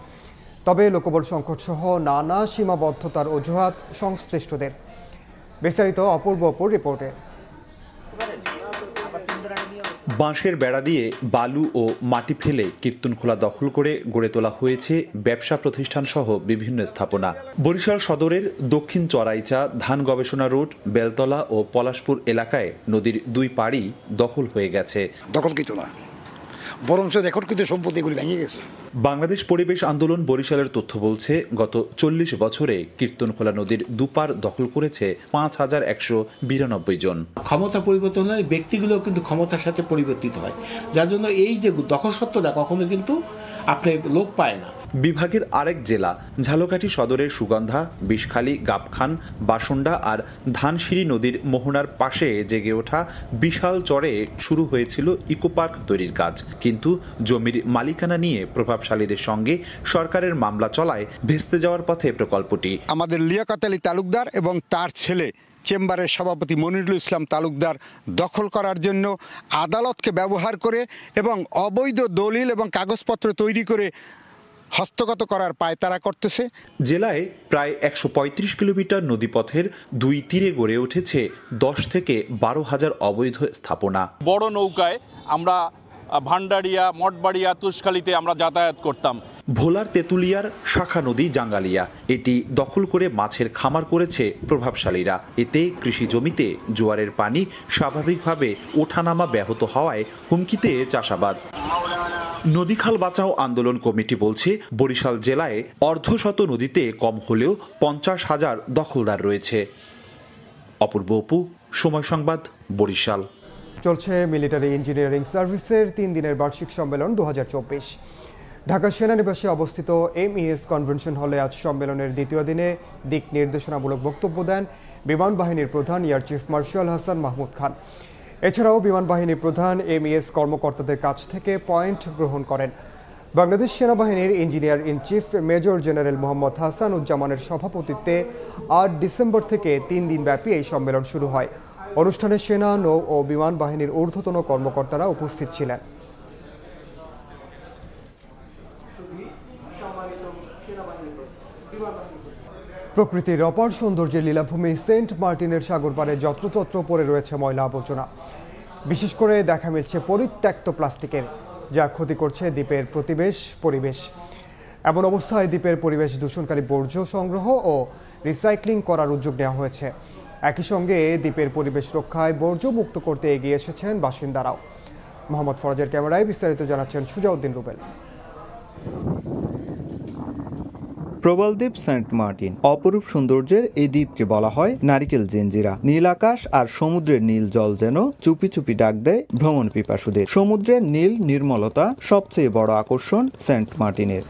তবে লোকবল সংকট সহ নানা সীমাবদ্ধতার অজুহাত সংশ্লিষ্টদের। বিস্তারিত অপূর্ব রিপোর্টে। বাঁশের বেড়া দিয়ে বালু ও মাটি ফেলে কীর্তনখোলা দখল করে গড়ে তোলা হয়েছে ব্যবসা প্রতিষ্ঠান সহ বিভিন্ন স্থাপনা। বরিশাল সদরের দক্ষিণ চরাইচা, ধান গবেষণা রোড, বেলতলা ও পলাশপুর এলাকায় নদীর 2 পাড়ই দখল হয়ে গেছে। দখলকৃত না, বরং রেকর্ডকৃত সম্পত্তিগুলি ভেঙে গেছে। বাংলাদেশ পরিবেশ আন্দোলন বরিশালের তথ্য বলছে, গত 40 বছরে কীর্তনখোলা নদীর 2 পাড় দখল করেছে 5192 জন। ক্ষমতা পরিবর্তন হলে ব্যক্তিগুলো কিন্তু ক্ষমতার সাথে পরিবর্তিত হয়, যার জন্য এই যে দখলসত্ত্বটা কখনো কিন্তু আপনি লোপ পায় না। বিভাগের আরেক জেলা ঝালকাঠি সদরের সুগন্ধা, বিষখালী, গাবখান, বাসন্ডা আর ধানসিঁড়ি নদীর মোহনার পাশে জেগে ওঠা বিশাল চরে শুরু হয়েছিল ইকো পার্ক তৈরির কাজ, কিন্তু জমির মালিকানা নিয়ে প্রভাবশালীদের সঙ্গে সরকারের মামলা চলায় ভেস্তে যাওয়ার পথে প্রকল্পটি। আমাদের লিয়াকত আলী তালুকদার এবং তার ছেলে চেম্বারের সভাপতি মনিরুল ইসলাম তালুকদার দখল করার জন্য আদালতকে ব্যবহার করে এবং অবৈধ দলিল এবং কাগজপত্র তৈরি করে হস্তগত করার পায়তারা করতেছে। জেলায় প্রায় 135 কিলোমিটার নদীপথের 2 তীরে গড়ে উঠেছে 10 থেকে 12,000 অবৈধ স্থাপনা। বড় নৌকায় আমরা ভান্ডারিয়া, মঠবাড়িয়া, তুষখালীতে আমরা যাতায়াত করতাম। ভোলার তেঁতুলিয়ার শাখা নদী জাঙ্গালিয়া, এটি দখল করে মাছের খামার করেছে প্রভাবশালীরা। এতে কৃষি জমিতে জোয়ারের পানি স্বাভাবিকভাবে ওঠানামা ব্যাহত হওয়ায় হুমকিতে চাষাবাদ। নদীখাল বাঁচাও আন্দোলন কমিটি বলছে, বরিশাল জেলায় অর্ধশত নদীতে কম হলেও 50,000 দখলদার রয়েছে। অপূর্ব অপু, সময় সংবাদ, বরিশাল। চলছে মিলিটারি ইঞ্জিনিয়ারিং সার্ভিসের 3 দিনের বার্ষিক সম্মেলন 2024। ঢাকা সেনানিবাসে অবস্থিত MES কনভেনশন হলে আজ সম্মেলনের দ্বিতীয় দিনে দিক নির্দেশনামূলক বক্তব্য দেন বিমান বাহিনীর প্রধান air chief marshal Hasan Mahmud Khan. এছাড়াও বিমান বাহিনীর প্রধান MES কর্মকর্তাদের কাছ থেকে পয়েন্ট গ্রহণ করেন। বাংলাদেশ সেনাবাহিনীর engineer in chief major general Mohammad Hasan উজ্জামানের সভাপতিত্বে ৮ ডিসেম্বর থেকে ৩ দিনব্যাপী এই সম্মেলন শুরু হয়। অনুষ্ঠানে সেনা, নৌ ও বিমান বাহিনীর ঊর্ধ্বতন কর্মকর্তারা উপস্থিত ছিলেন। প্রকৃতির অপার সৌন্দর্যের লীলাভূমি সেন্ট মার্টিনের সাগর পাড়ে যত্রতত্র পড়ে রয়েছে ময়লা আবর্জনা। বিশেষ করে দেখা মিলছে পরিত্যক্ত প্লাস্টিকের, যা ক্ষতি করছে দ্বীপের পরিবেশ। এমন অবস্থায় দ্বীপের পরিবেশ দূষণকারী বর্জ্য সংগ্রহ ও রিসাইক্লিং করার উদ্যোগ নেওয়া হয়েছে। একই সঙ্গে দ্বীপের পরিবেশ রক্ষায় বর্জ্য মুক্ত করতে এগিয়ে এসেছেন বাসিন্দারাও। মোহাম্মদ ফরাজের ক্যামেরায় বিস্তারিত জানাচ্ছেন সুজাউদ্দিন রুবেল। প্রবালদ্বীপ সেন্ট মার্টিন অপরূপ সৌন্দর্যের এই দ্বীপকে বলা হয় নারিকেল জেনজিরা। নীল আকাশ আর সমুদ্রের নীল জল যেন চুপি চুপি ডাক দেয় ভ্রমণ পিপাসুদের। সমুদ্রের নীল নির্মলতা সবচেয়ে বড় আকর্ষণ সেন্ট মার্টিনের।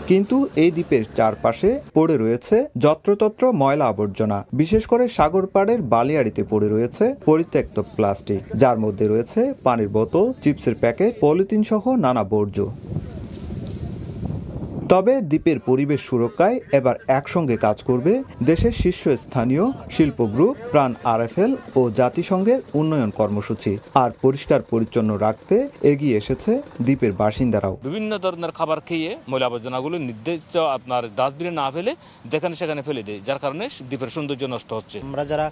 কিন্তু এই দ্বীপের চারপাশে পড়ে রয়েছে যত্রতত্র ময়লা আবর্জনা। বিশেষ করে সাগর পাড়ের বালিয়াড়িতে পড়ে রয়েছে পরিত্যক্ত প্লাস্টিক, যার মধ্যে রয়েছে পানির বোতল, চিপসের প্যাকেট, পলিথিন সহ নানা বর্জ্য। তবে দ্বীপের পরিবেশ সুরক্ষায় এবার একসঙ্গে কাজ করবে দেশের শীর্ষস্থানীয় শিল্প গ্রুপ, প্রাণ RFL ও জাতিসংঘের উন্নয়ন কর্মসূচি। আর পরিষ্কার পরিচ্ছন্ন রাখতে এগিয়ে এসেছে দ্বীপের বাসিন্দারাও। বিভিন্ন ধরনের খাবার খেয়ে ময়লা আবর্জনাগুলো নির্দিষ্ট আপনার ডাস্টবিনে না ফেলে যেখানে সেখানে ফেলে দেয়, যার কারণে দ্বীপের সৌন্দর্য নষ্ট হচ্ছে। আমরা যারা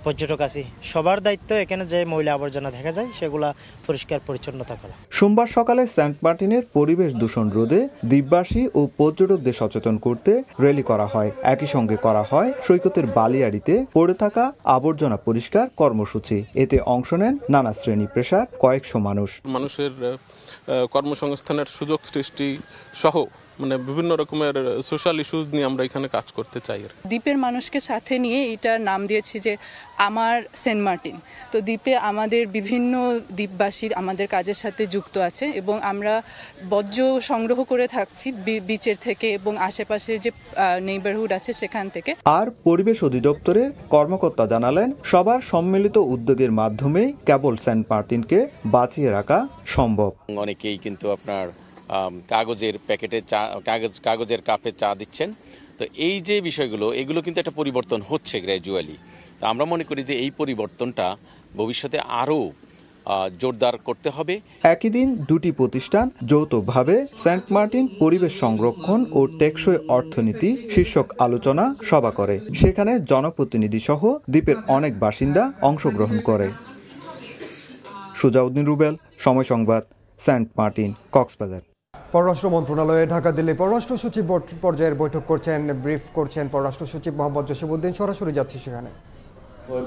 পর্যটক আছি সবার দায়িত্ব এখানে যে ময়লা আবর্জনা দেখা যায় সেগুলা পরিষ্কার পরিচ্ছন্নতা করা। সোমবার সকালে সেন্ট মার্টিনের পরিবেশ দূষণ রোধে দ্বীপবাসী ও পর্যটকদের সচেতন করতে র্যালি করা হয়। একই সঙ্গে করা হয় সৈকতের বালিয়াড়িতে পড়ে থাকা আবর্জনা পরিষ্কার কর্মসূচি। এতে অংশ নেন নানা শ্রেণী পেশার কয়েকশো মানুষ। মানুষের কর্মসংস্থানের সুযোগ সৃষ্টি সহ বিভিন্ন রকমের সোশ্যাল ইস্যুজ নিয়ে আমরা এখানে কাজ করতে চাই। দ্বীপের মানুষকে সাথে নিয়ে এটার নাম দিয়েছি যে আমার সেন্ট মার্টিন। তো দ্বীপে আমাদের বিভিন্ন দ্বীপবাসী আমাদের কাজের সাথে যুক্ত আছে এবং আমরা বর্জ্য সংগ্রহ করে থাকছি বিচের থেকে এবং আশেপাশের যে নেইবারহুড আছে সেখান থেকে। আর পরিবেশ অধিদপ্তরের কর্মকর্তা জানালেন কাবার সম্মিলিত উদ্যোগের মাধ্যমে কেবল সেন্ট মার্টিনকে বাঁচিয়ে রাখা সম্ভব। অনেকেই কিন্তু আপনার কাগজের প্যাকেটে চা, কাগজের কাপে চা দিচ্ছেন। তো এই যে বিষয়গুলো, এগুলো কিন্তু একটা পরিবর্তন হচ্ছে গ্র্যাজুয়ালি। তো আমরা মনে করি যে এই পরিবর্তনটা ভবিষ্যতে আরও জোরদার করতে হবে। একই দিন দুটি প্রতিষ্ঠান যৌথভাবে সেন্ট মার্টিন পরিবেশ সংরক্ষণ ও টেকসই অর্থনীতি শীর্ষক আলোচনা সভা করে। সেখানে জনপ্রতিনিধি সহ দ্বীপের অনেক বাসিন্দা অংশগ্রহণ করে। সুজাউদ্দিন রুবেল, সময় সংবাদ, সেন্ট মার্টিন, কক্সবাজার। পররাষ্ট্র মন্ত্রণালয়ে ঢাকা দিল্লি পররাষ্ট্র সচিব পর্যায়ের বৈঠক ব্রিফ করছেন পররাষ্ট্র সচিব মোহাম্মদ জসিমউদ্দিন। সরাসরি যাচ্ছি সেখানে।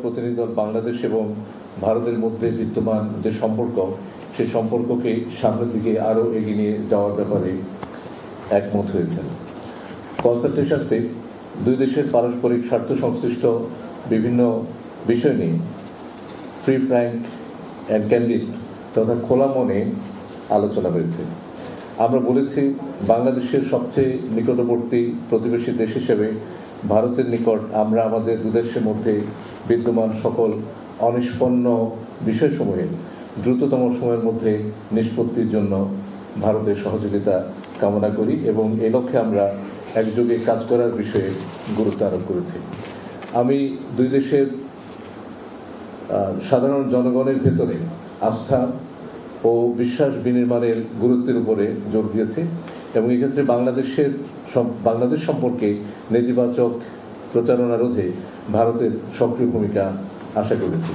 প্রতিনিধি দল বাংলাদেশ এবং ভারতের মধ্যে বিদ্যমান যে সম্পর্ক, সেই সম্পর্ককে সামনের দিকে আরও এগিয়ে নিয়ে যাওয়ার ব্যাপারে একমত হয়েছেন। কনসালটেশনসে দুই দেশের পারস্পরিক স্বার্থ সংশ্লিষ্ট বিভিন্ন বিষয় নিয়ে ফ্রি, ফ্র্যাঙ্ক অ্যান্ড ক্যান্ডিড তথা খোলা মনে আলোচনা হয়েছে। আমরা বলেছি বাংলাদেশের সবচেয়ে নিকটবর্তী প্রতিবেশী দেশ হিসেবে ভারতের নিকট আমরা আমাদের দুদেশের মধ্যে বিদ্যমান সকল অনিষ্পন্ন বিষয়সমূহে দ্রুততম সময়ের মধ্যে নিষ্পত্তির জন্য ভারতের সহযোগিতা কামনা করি এবং এই লক্ষ্যে আমরা একযোগে কাজ করার বিষয়ে গুরুত্ব আরোপ করেছি। আমি দুই দেশের সাধারণ জনগণের ভেতরে আস্থা ও বিশ্বাস বিনির্মাণের গুরুত্বের উপরে জোর দিয়েছি এবং এক্ষেত্রে বাংলাদেশ সম্পর্কে নেতিবাচক প্রচারণা রোধে ভারতের সক্রিয় ভূমিকা আশা করেছি।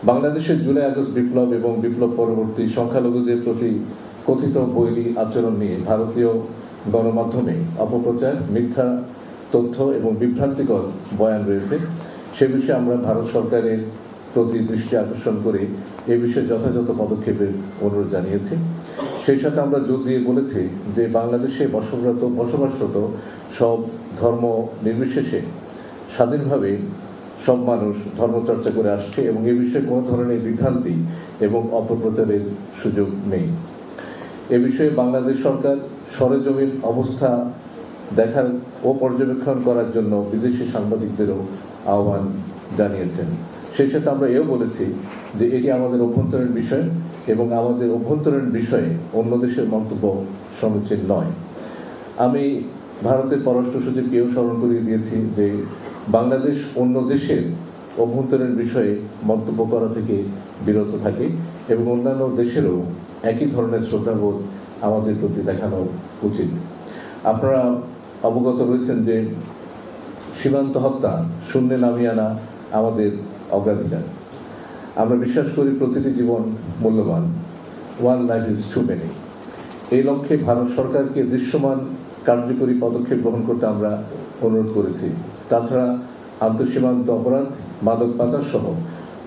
বাংলাদেশের জুলাই আগস্ট বিপ্লব এবং বিপ্লব পরবর্তী সংখ্যালঘুদের প্রতি কথিত বৈরী আচরণ নিয়ে ভারতীয় গণমাধ্যমে অপপ্রচার, মিথ্যা তথ্য এবং বিভ্রান্তিকর বয়ান রয়েছে। সে বিষয়ে আমরা ভারত সরকারের প্রতি দৃষ্টি আকর্ষণ করে এ বিষয়ে যথাযথ পদক্ষেপের অনুরোধ জানিয়েছি। সেই সাথে আমরা জোর দিয়ে বলেছি যে বাংলাদেশে বসবাসরত সব ধর্ম নির্বিশেষে স্বাধীনভাবে সব মানুষ ধর্মচর্চা করে আসছে এবং এ বিষয়ে কোনো ধরনের বিভ্রান্তি এবং অপপ্রচারের সুযোগ নেই। এ বিষয়ে বাংলাদেশ সরকার সরেজমিন অবস্থা দেখার ও পর্যবেক্ষণ করার জন্য বিদেশি সাংবাদিকদেরও আহ্বান জানিয়েছেন। সেই সাথে আমরা এও বলেছি যে এটি আমাদের অভ্যন্তরীণ বিষয় এবং আমাদের অভ্যন্তরীণ বিষয়ে অন্য দেশের মন্তব্য সমীচীন নয়। আমি ভারতের পররাষ্ট্র সচিবকেও স্মরণ করিয়ে দিয়েছি যে বাংলাদেশ অন্য দেশের অভ্যন্তরীণ বিষয়ে মন্তব্য করা থেকে বিরত থাকে এবং অন্যান্য দেশেরও একই ধরনের শ্রদ্ধাবোধ আমাদের প্রতি দেখানো উচিত। আপনারা অবগত রয়েছেন যে সীমান্ত হত্যা শূন্যে নামিয়ে আনা আমাদের অগ্রাধিকার। আমরা বিশ্বাস করি প্রতিটি জীবন মূল্যবান, one life is too many. এই লক্ষ্যে ভারত সরকারকে দৃশ্যমান কার্যকরী পদক্ষেপ গ্রহণ করতে আমরা অনুরোধ করেছি। তাছাড়া আন্তঃসীমান্ত অপরাধ, মাদক পাচার সহ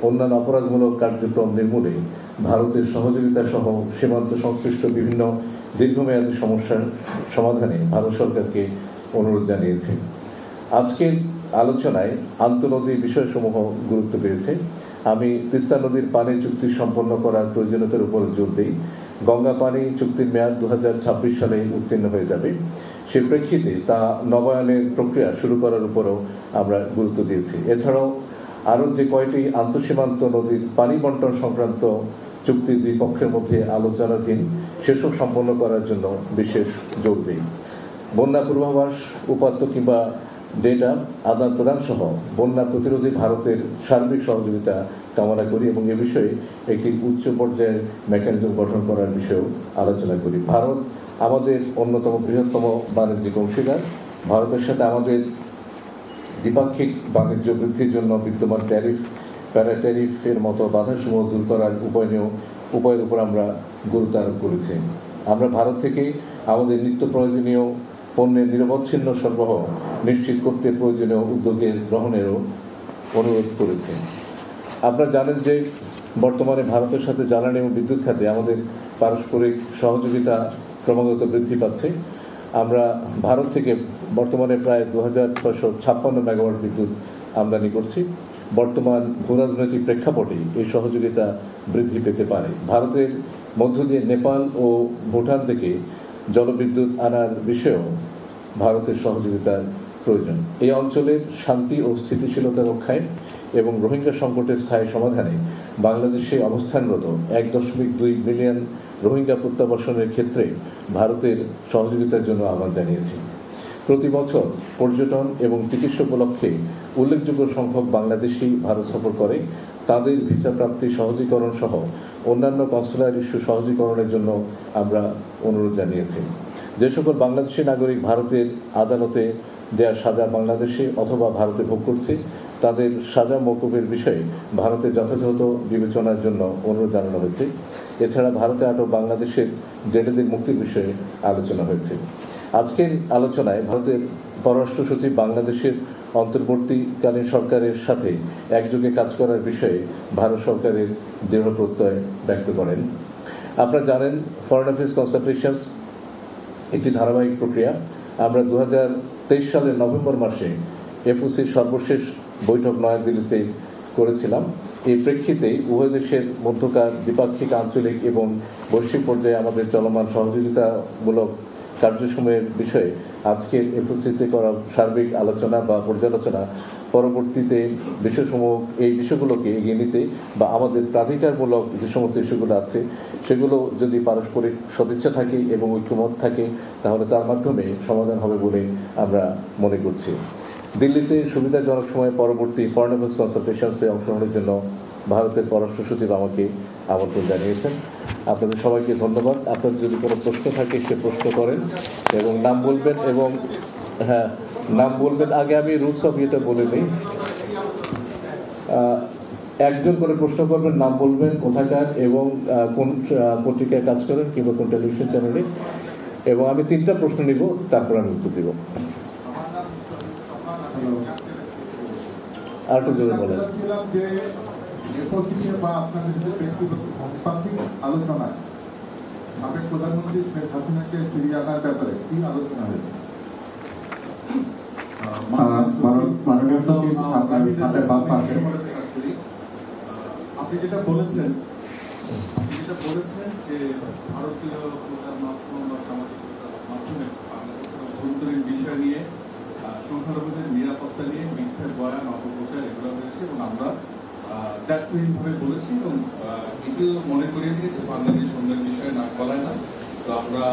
অন্যান্য অপরাধমূলক কার্যক্রম নির্মূলে ভারতের সহযোগিতা সহ সীমান্ত সংশ্লিষ্ট বিভিন্ন দীর্ঘমেয়াদী সমস্যার সমাধানে ভারত সরকারকে অনুরোধ জানিয়েছে। আজকের আলোচনায় আন্তঃনদী বিষয়সমূহ গুরুত্ব পেয়েছে। আমি তিস্তা নদীর পানি চুক্তি সম্পন্ন করার প্রয়োজনীয়তার উপর জোর দিই। গঙ্গা পানি চুক্তির মেয়াদ 2026 সালে উত্তীর্ণ হয়ে যাবে। সে প্রেক্ষিতে তা নবায়নের প্রক্রিয়া শুরু করার উপরও আমরা গুরুত্ব দিয়েছি। এছাড়াও আরও যে কয়টি আন্তঃসীমান্ত নদীর পানি বন্টন সংক্রান্ত চুক্তি দুই পক্ষের মধ্যে আলোচনাধীন সেসব সম্পন্ন করার জন্য বিশেষ জোর দিই। বন্যা পূর্বাভাস, উপাত্ত কিংবা ডেটা আদান প্রদান সহ বন্যা প্রতিরোধী ভারতের সার্বিক সহযোগিতা কামনা করি এবং এ বিষয়ে একটি উচ্চ পর্যায়ের মেকানিজম গঠন করার বিষয়েও আলোচনা করি। ভারত আমাদের অন্যতম বৃহত্তম বাণিজ্যিক অংশীদার। ভারতের সাথে আমাদের দ্বিপাক্ষিক বাণিজ্য বৃদ্ধির জন্য বিদ্যমান ট্যারিফ, প্যারা ট্যারিফের মতো বাধাসমূহ দূর করার উপায়ের উপর আমরা গুরুত্ব আরোপ করেছি। আমরা ভারত থেকে আমাদের নিত্য প্রয়োজনীয় পণ্যের নিরবচ্ছিন্ন সরবরাহ নিশ্চিত করতে প্রয়োজনীয় উদ্যোগের গ্রহণেরও অনুরোধ করেছে। আপনারা জানেন যে বর্তমানে ভারতের সাথে জ্বালানি এবং বিদ্যুৎ খাতে আমাদের পারস্পরিক সহযোগিতা ক্রমাগত বৃদ্ধি পাচ্ছে। আমরা ভারত থেকে বর্তমানে প্রায় 2656 মেগাওয়াট বিদ্যুৎ আমদানি করছি। বর্তমান ভূরাজনৈতিক প্রেক্ষাপটে এই সহযোগিতা বৃদ্ধি পেতে পারে। ভারতের মধ্য দিয়ে নেপাল ও ভুটান থেকে জলবিদ্যুৎ আনার বিষয়েও ভারতের সহযোগিতার প্রয়োজন। এই অঞ্চলের শান্তি ও স্থিতিশীলতা রক্ষায় এবং রোহিঙ্গা সংকটের স্থায়ী সমাধানে বাংলাদেশে অবস্থানরত 1.2 মিলিয়ন রোহিঙ্গা প্রত্যাবাসনের ক্ষেত্রে ভারতের সহযোগিতার জন্য আহ্বান জানিয়েছি। প্রতি বছর পর্যটন এবং চিকিৎসা উপলক্ষে উল্লেখযোগ্য সংখ্যক বাংলাদেশি ভারত সফর করে। তাদের ভিসা প্রাপ্তি সহজীকরণ সহ অন্যান্য কনসুলার ইস্যু সহজীকরণের জন্য আমরা অনুরোধ জানিয়েছি। যে সকল বাংলাদেশি নাগরিক ভারতের আদালতে দেয়া সাজা বাংলাদেশে অথবা ভারতে ভোগ করছে তাদের সাজা মওকুফের বিষয়ে ভারতের যথাযথ বিবেচনার জন্য অনুরোধ জানানো হয়েছে। এছাড়া ভারতে আটক বাংলাদেশের জেলেদের মুক্তির বিষয়ে আলোচনা হয়েছে। আজকের আলোচনায় ভারতের পররাষ্ট্র সচিব বাংলাদেশের অন্তর্বর্তীকালীন সরকারের সাথে একযোগে কাজ করার বিষয়ে ভারত সরকারের দৃঢ় প্রত্যয় ব্যক্ত করেন। আপনারা জানেন ফরেন অ্যাফেয়ার্স কনসালটেশনস একটি ধারাবাহিক প্রক্রিয়া। আমরা 2023 সালের নভেম্বর মাসে এফওসির সর্বশেষ বৈঠক নয়াদিল্লিতে করেছিলাম। এই প্রেক্ষিতে উভয় দেশের মধ্যকার দ্বিপাক্ষিক, আঞ্চলিক এবং বৈশ্বিক পর্যায়ে আমাদের চলমান সহযোগিতামূলক কার্যসমূহের বিষয়ে আজকের এফওসিতে করা সার্বিক আলোচনা বা পর্যালোচনা পরবর্তীতে এই বিষয়গুলোকে এগিয়ে নিতে বা আমাদের প্রাধিকারমূলক যে সমস্ত ইস্যুগুলো আছে সেগুলো যদি পারস্পরিক সদিচ্ছা থাকে এবং ঐক্যমত থাকে তাহলে তার মাধ্যমে সমাধান হবে বলে আমরা মনে করছি। দিল্লিতে সুবিধাজনক সময়ে পরবর্তী ফরেন অ্যাফেয়ার্স কনসালটেশনসে অংশগ্রহণের জন্য ভারতের পররাষ্ট্র সচিব আমাকে আমন্ত্রণ জানিয়েছেন। আপনাদের সবাইকে ধন্যবাদ। আপনাদের যদি কোনো প্রশ্ন থাকে সে প্রশ্ন করেন এবং নাম বলবেন এবং নাম বলবেন। আগে আমি রুলস অফ ইয়েটা বলে নিই। একজন করে প্রশ্ন করবেন, নাম বলবেন, কোথাকার এবং কোন পত্রিকায় কাজ করেন কিংবা কোন টেলিভিশন চ্যানেলে, এবং আমি 3টা প্রশ্ন নিব, তারপর আমি উত্তর দিব। আর একটু জোরে বলেন। আলোচনায় সাবেক প্রধানমন্ত্রী শেখ হাসিনাকে ফিরিয়ে আনার ব্যাপারে কি আলোচনা হয়েছে? আপনি যেটা বলেছেন যেটা বলেছেন যে ভারতীয় প্রচার মাধ্যম বা সামাজিক মাধ্যমে অভ্যন্তরীণ বিষয় নিয়ে সংখ্যালঘুদের নিরাপত্তা নিয়ে মিথ্যা বয়ান অপপ্রচার এগুলো হয়েছে এবং আমরা দায়িত্বহীনভাবে বলেছি এবং এটিও মনে করিয়ে দিয়েছে বাংলাদেশ অন্যের বিষয়ে নাক গলায় না। তো আমরা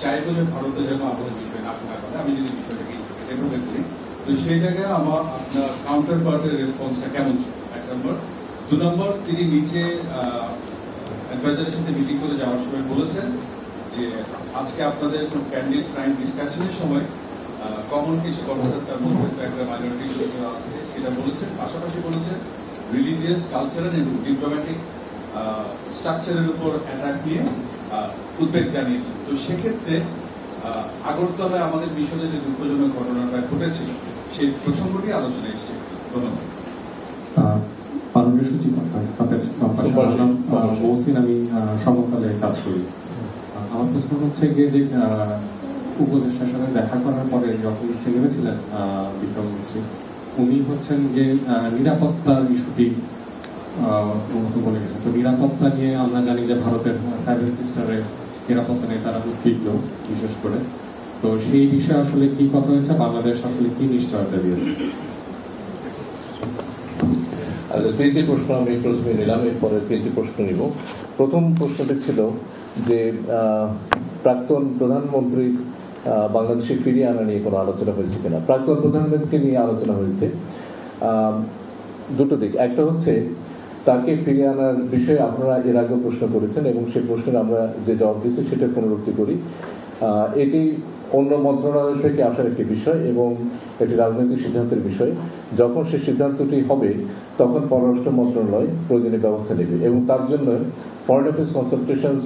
চাইবো যে ভারতের যেন আমাদের বিষয় নাক না গলায়, আমি যদি বিষয়টাকে এভাবে করি। তো সেই জায়গায় আমার আপনার কাউন্টার পার্টের রেসপন্সটা কেমন ছিল, 1 নম্বর। 2 নম্বর, তিনি নিচে অ্যাডভাইজারের সাথে মিটিং করে যাওয়ার সময় বলেছেন যে আজকে আপনাদের ক্যান্ডিড ফ্র্যাঙ্ক ডিসকাশনের সময় কমন কিছু কনসেপ্ট তার মধ্যে একটা মাইনরিটি ইস্যু আছে সেটা বলেছেন। পাশাপাশি বলেছেন রিলিজিয়াস, কালচারাল এবং ডিপ্লোম্যাটিক স্ট্রাকচারের উপর অ্যাটাক নিয়ে উদ্বেগ জানিয়েছেন। তো সেক্ষেত্রে আগরতলায় আমাদের মিশনে যে দুঃখজনক ঘটনাটা ঘটেছিল সেই প্রসঙ্গটি আলোচনায় এসেছে। ধন্যবাদ। মাননীয় সচিব, তাদের মহসিন, আমি সমকালে কাজ করি। আমার প্রশ্ন হচ্ছে গিয়ে যে উপদেষ্টার সাথে দেখা করার পরে যখন নেমেছিলেন বিক্রম মিস্ত্রি, উনি হচ্ছেন যে নিরাপত্তার ইস্যুটি বলে গেছেন। তো নিরাপত্তা নিয়ে আমরা জানি যে ভারতের 7 সিস্টারের নিরাপত্তা নিয়ে তারা উদ্বিগ্ন বিশেষ করে। তো সেই বিষয়ে আসলে কি কথা হয়েছে, বাংলাদেশ আসলে কি নিশ্চয়তা দিয়েছে? আচ্ছা, 3টি প্রশ্ন আমি প্রথমে নিলাম, এরপরে 3টি প্রশ্ন নিব। প্রথম প্রশ্নটি ছিল যে প্রাক্তন প্রধানমন্ত্রীর বাংলাদেশে ফিরিয়ে আনা নিয়ে কোনো আলোচনা হয়েছে কিনা। প্রাক্তন প্রধানমন্ত্রীকে নিয়ে আলোচনা হয়েছে। দুটো দিক, একটা হচ্ছে তাকে ফিরিয়ে আনার বিষয়ে আপনারা এর আগেও প্রশ্ন করেছেন এবং সেই প্রশ্নের আমরা যে জবাব দিয়েছি সেটা পুনরুক্তি করি। এটি অন্য মন্ত্রণালয় থেকে আসার একটি বিষয় এবং এটি রাজনৈতিক সিদ্ধান্তের বিষয়। যখন সেই সিদ্ধান্তটি হবে তখন পররাষ্ট্র মন্ত্রণালয় প্রয়োজনীয় ব্যবস্থা নেবে এবং তার জন্য ফরেন অ্যাফেয়ার্স কনসালটেশনস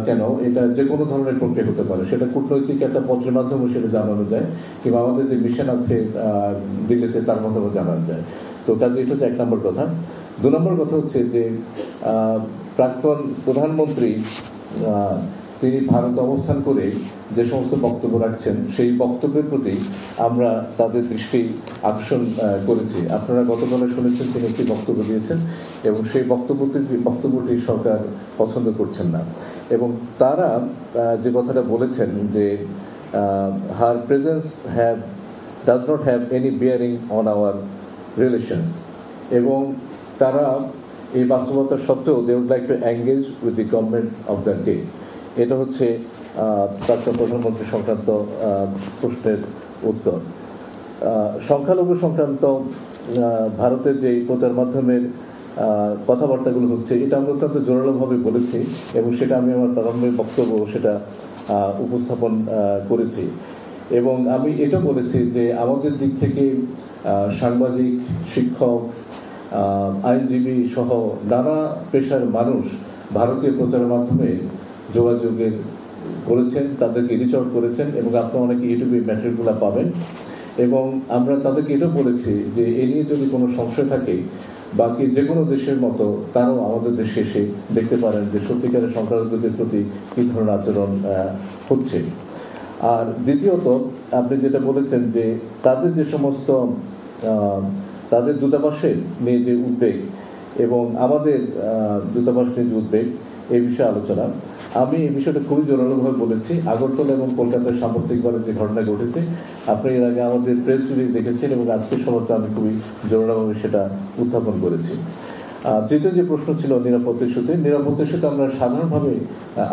কেন, এটা যে কোনো ধরনের প্রক্রিয়া হতে পারে। সেটা কূটনৈতিক একটা পত্রের মাধ্যমে সেটা জানানো যায় কিংবা আমাদের যে মিশন আছে দিল্লিতে তার মাধ্যমে জানানো যায়। তো কাজে এটা হচ্ছে 1 নম্বর কথা। 2 নম্বর কথা হচ্ছে যে প্রাক্তন প্রধানমন্ত্রী তিনি ভারত অবস্থান করে যে সমস্ত বক্তব্য রাখছেন সেই বক্তব্যের প্রতি আমরা তাদের দৃষ্টি আকর্ষণ করেছি। আপনারা গতকালে শুনেছেন তিনি একটি বক্তব্য দিয়েছেন এবং সেই বক্তব্যটি সরকার পছন্দ করছেন না এবং তারা যে কথাটা বলেছেন যে her presence does not have any bearing on our relations এবং তারা এই বাস্তবতা সত্ত্বেও they would like to engage with the government of that day। এটা হচ্ছে প্রাক্তন প্রধানমন্ত্রী সংক্রান্ত প্রশ্নের উত্তর। সংখ্যালঘু সংক্রান্ত ভারতের যে প্রচার মাধ্যমের কথাবার্তাগুলো হচ্ছে এটা আমরা অত্যন্ত জোরালোভাবে বলেছি এবং সেটা আমি আমার প্রারম্ভিক বক্তব্য সেটা উপস্থাপন করেছি এবং আমি এটা বলেছি যে আমাদের দিক থেকে সাংবাদিক, শিক্ষক, আইনজীবী সহ নানা পেশার মানুষ ভারতীয় প্রচারের মাধ্যমে যোগাযোগের করেছেন, তাদেরকে রিচ আউট করেছেন এবং আপনারা অনেকে ইউটিউবে ম্যাটেরিয়ালগুলো পাবেন এবং আমরা তাদেরকে এটাও বলেছি যে এ নিয়ে যদি কোনো সংশয় থাকে বাকি যে কোনো দেশের মতো তারাও আমাদের দেশে এসে দেখতে পারেন যে সত্যিকারের সংখ্যালঘুদের প্রতি কী ধরনের আচরণ হচ্ছে। আর দ্বিতীয়ত আপনি যেটা বলেছেন যে তাদের যে সমস্ত তাদের দূতাবাসের নিয়ে যে উদ্বেগ এবং আমাদের দূতাবাস নিয়ে যে উদ্বেগ এই বিষয়ে আলোচনা, আমি এই বিষয়টা খুবই জোরালোভাবে বলেছি। আগরতলা এবং কলকাতার সাম্প্রতিকভাবে যে ঘটনা ঘটেছে আপনি এর আগে আমাদের প্রেস রিলিজ দেখেছেন এবং আজকের সভাতে আমি খুবই জোরালোভাবে সেটা উত্থাপন করেছি। তৃতীয় যে প্রশ্ন ছিল নিরাপত্তা ইস্যুতে, নিরাপত্তা ইস্যুতে আমরা সাধারণভাবে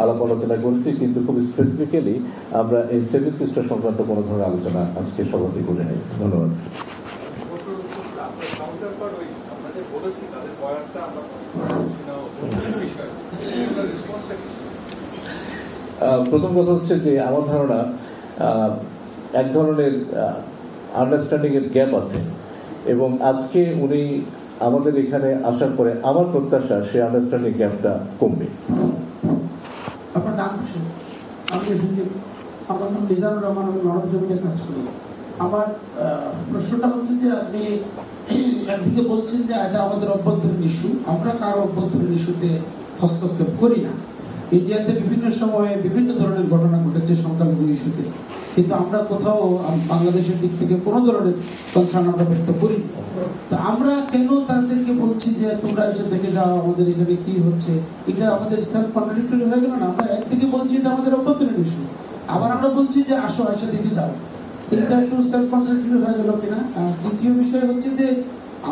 আলাপ আলোচনা করেছি কিন্তু খুব স্পেসিফিক্যালি আমরা এই 7 সিস্টার সংক্রান্ত কোনো ধরনের আলোচনা আজকে সভাতে করে নেই। ধন্যবাদ। প্রথম কথা হচ্ছে যে আমার ধারণা এক ধরনের আন্ডারস্ট্যান্ডিং এর গ্যাপ আছে এবং আজকে উনি আমাদের এখানে আসার পরে আমার প্রত্যাশা সেই আন্ডারস্ট্যান্ডিং গ্যাপটা কমবে। আমার নাম মিজানুর রহমান, আমি মানব জমিনে কাজ করি। আমার প্রশ্নটা হচ্ছে যে আপনি একদিকে বলছেন যে এটা আমাদের অভ্যন্তরীণ ইস্যু, আমরা কারো অভ্যন্তরীণ ইস্যুতে হস্তক্ষেপ করি না। ইন্ডিয়াতে বিভিন্ন সময়ে বিভিন্ন ধরনের ঘটনা ঘটেছে সংখ্যালঘু ইস্যুতে, কিন্তু আমরা কোথাও বাংলাদেশের দিক থেকে কোনো ধরনের কনসার্ন আমরা ব্যক্ত করিনি। তো আমরা কেন তাদেরকে বলছি যে তোমরা এসে দেখে যাও আমাদের এখানে কি হচ্ছে, এটা আমাদের সেলফ কন্ট্রাডিক্টরি হয়ে গেল না? আমরা একদিকে বলছি এটা আমাদের অভ্যন্তরীণ ইস্যু, আবার আমরা বলছি যে আসো এসে দেখে যাও, এটা একটু সেলফ কন্ট্রাডিক্টরি হয়ে গেল কিনা? দ্বিতীয় বিষয় হচ্ছে যে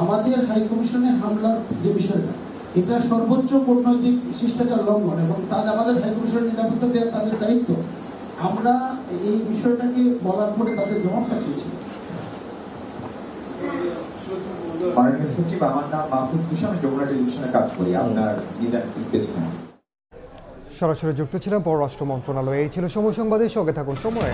আমাদের হাই কমিশনে হামলার যে বিষয়টা, এটা সর্বোচ্চ কূটনৈতিক শিষ্টাচার লঙ্ঘন এবং তাদের আমাদের হাই কমিশনের নিরাপত্তা দেওয়া তাদের দায়িত্ব। আমরা এই বিষয়টাকে বলার পরে তাদের জবাবটা দিয়েছি। মাননীয় সচিব, আমার নাম মাহফুজ তুষা, আমি যমুনা টেলিভিশনে কাজ করি। আপনার নিদান পেজখানে সরাসরি যুক্ত ছিলাম পররাষ্ট্র মন্ত্রণালয়ে। এই ছিল সময় সংবাদের সঙ্গে থাকুন সময়ে।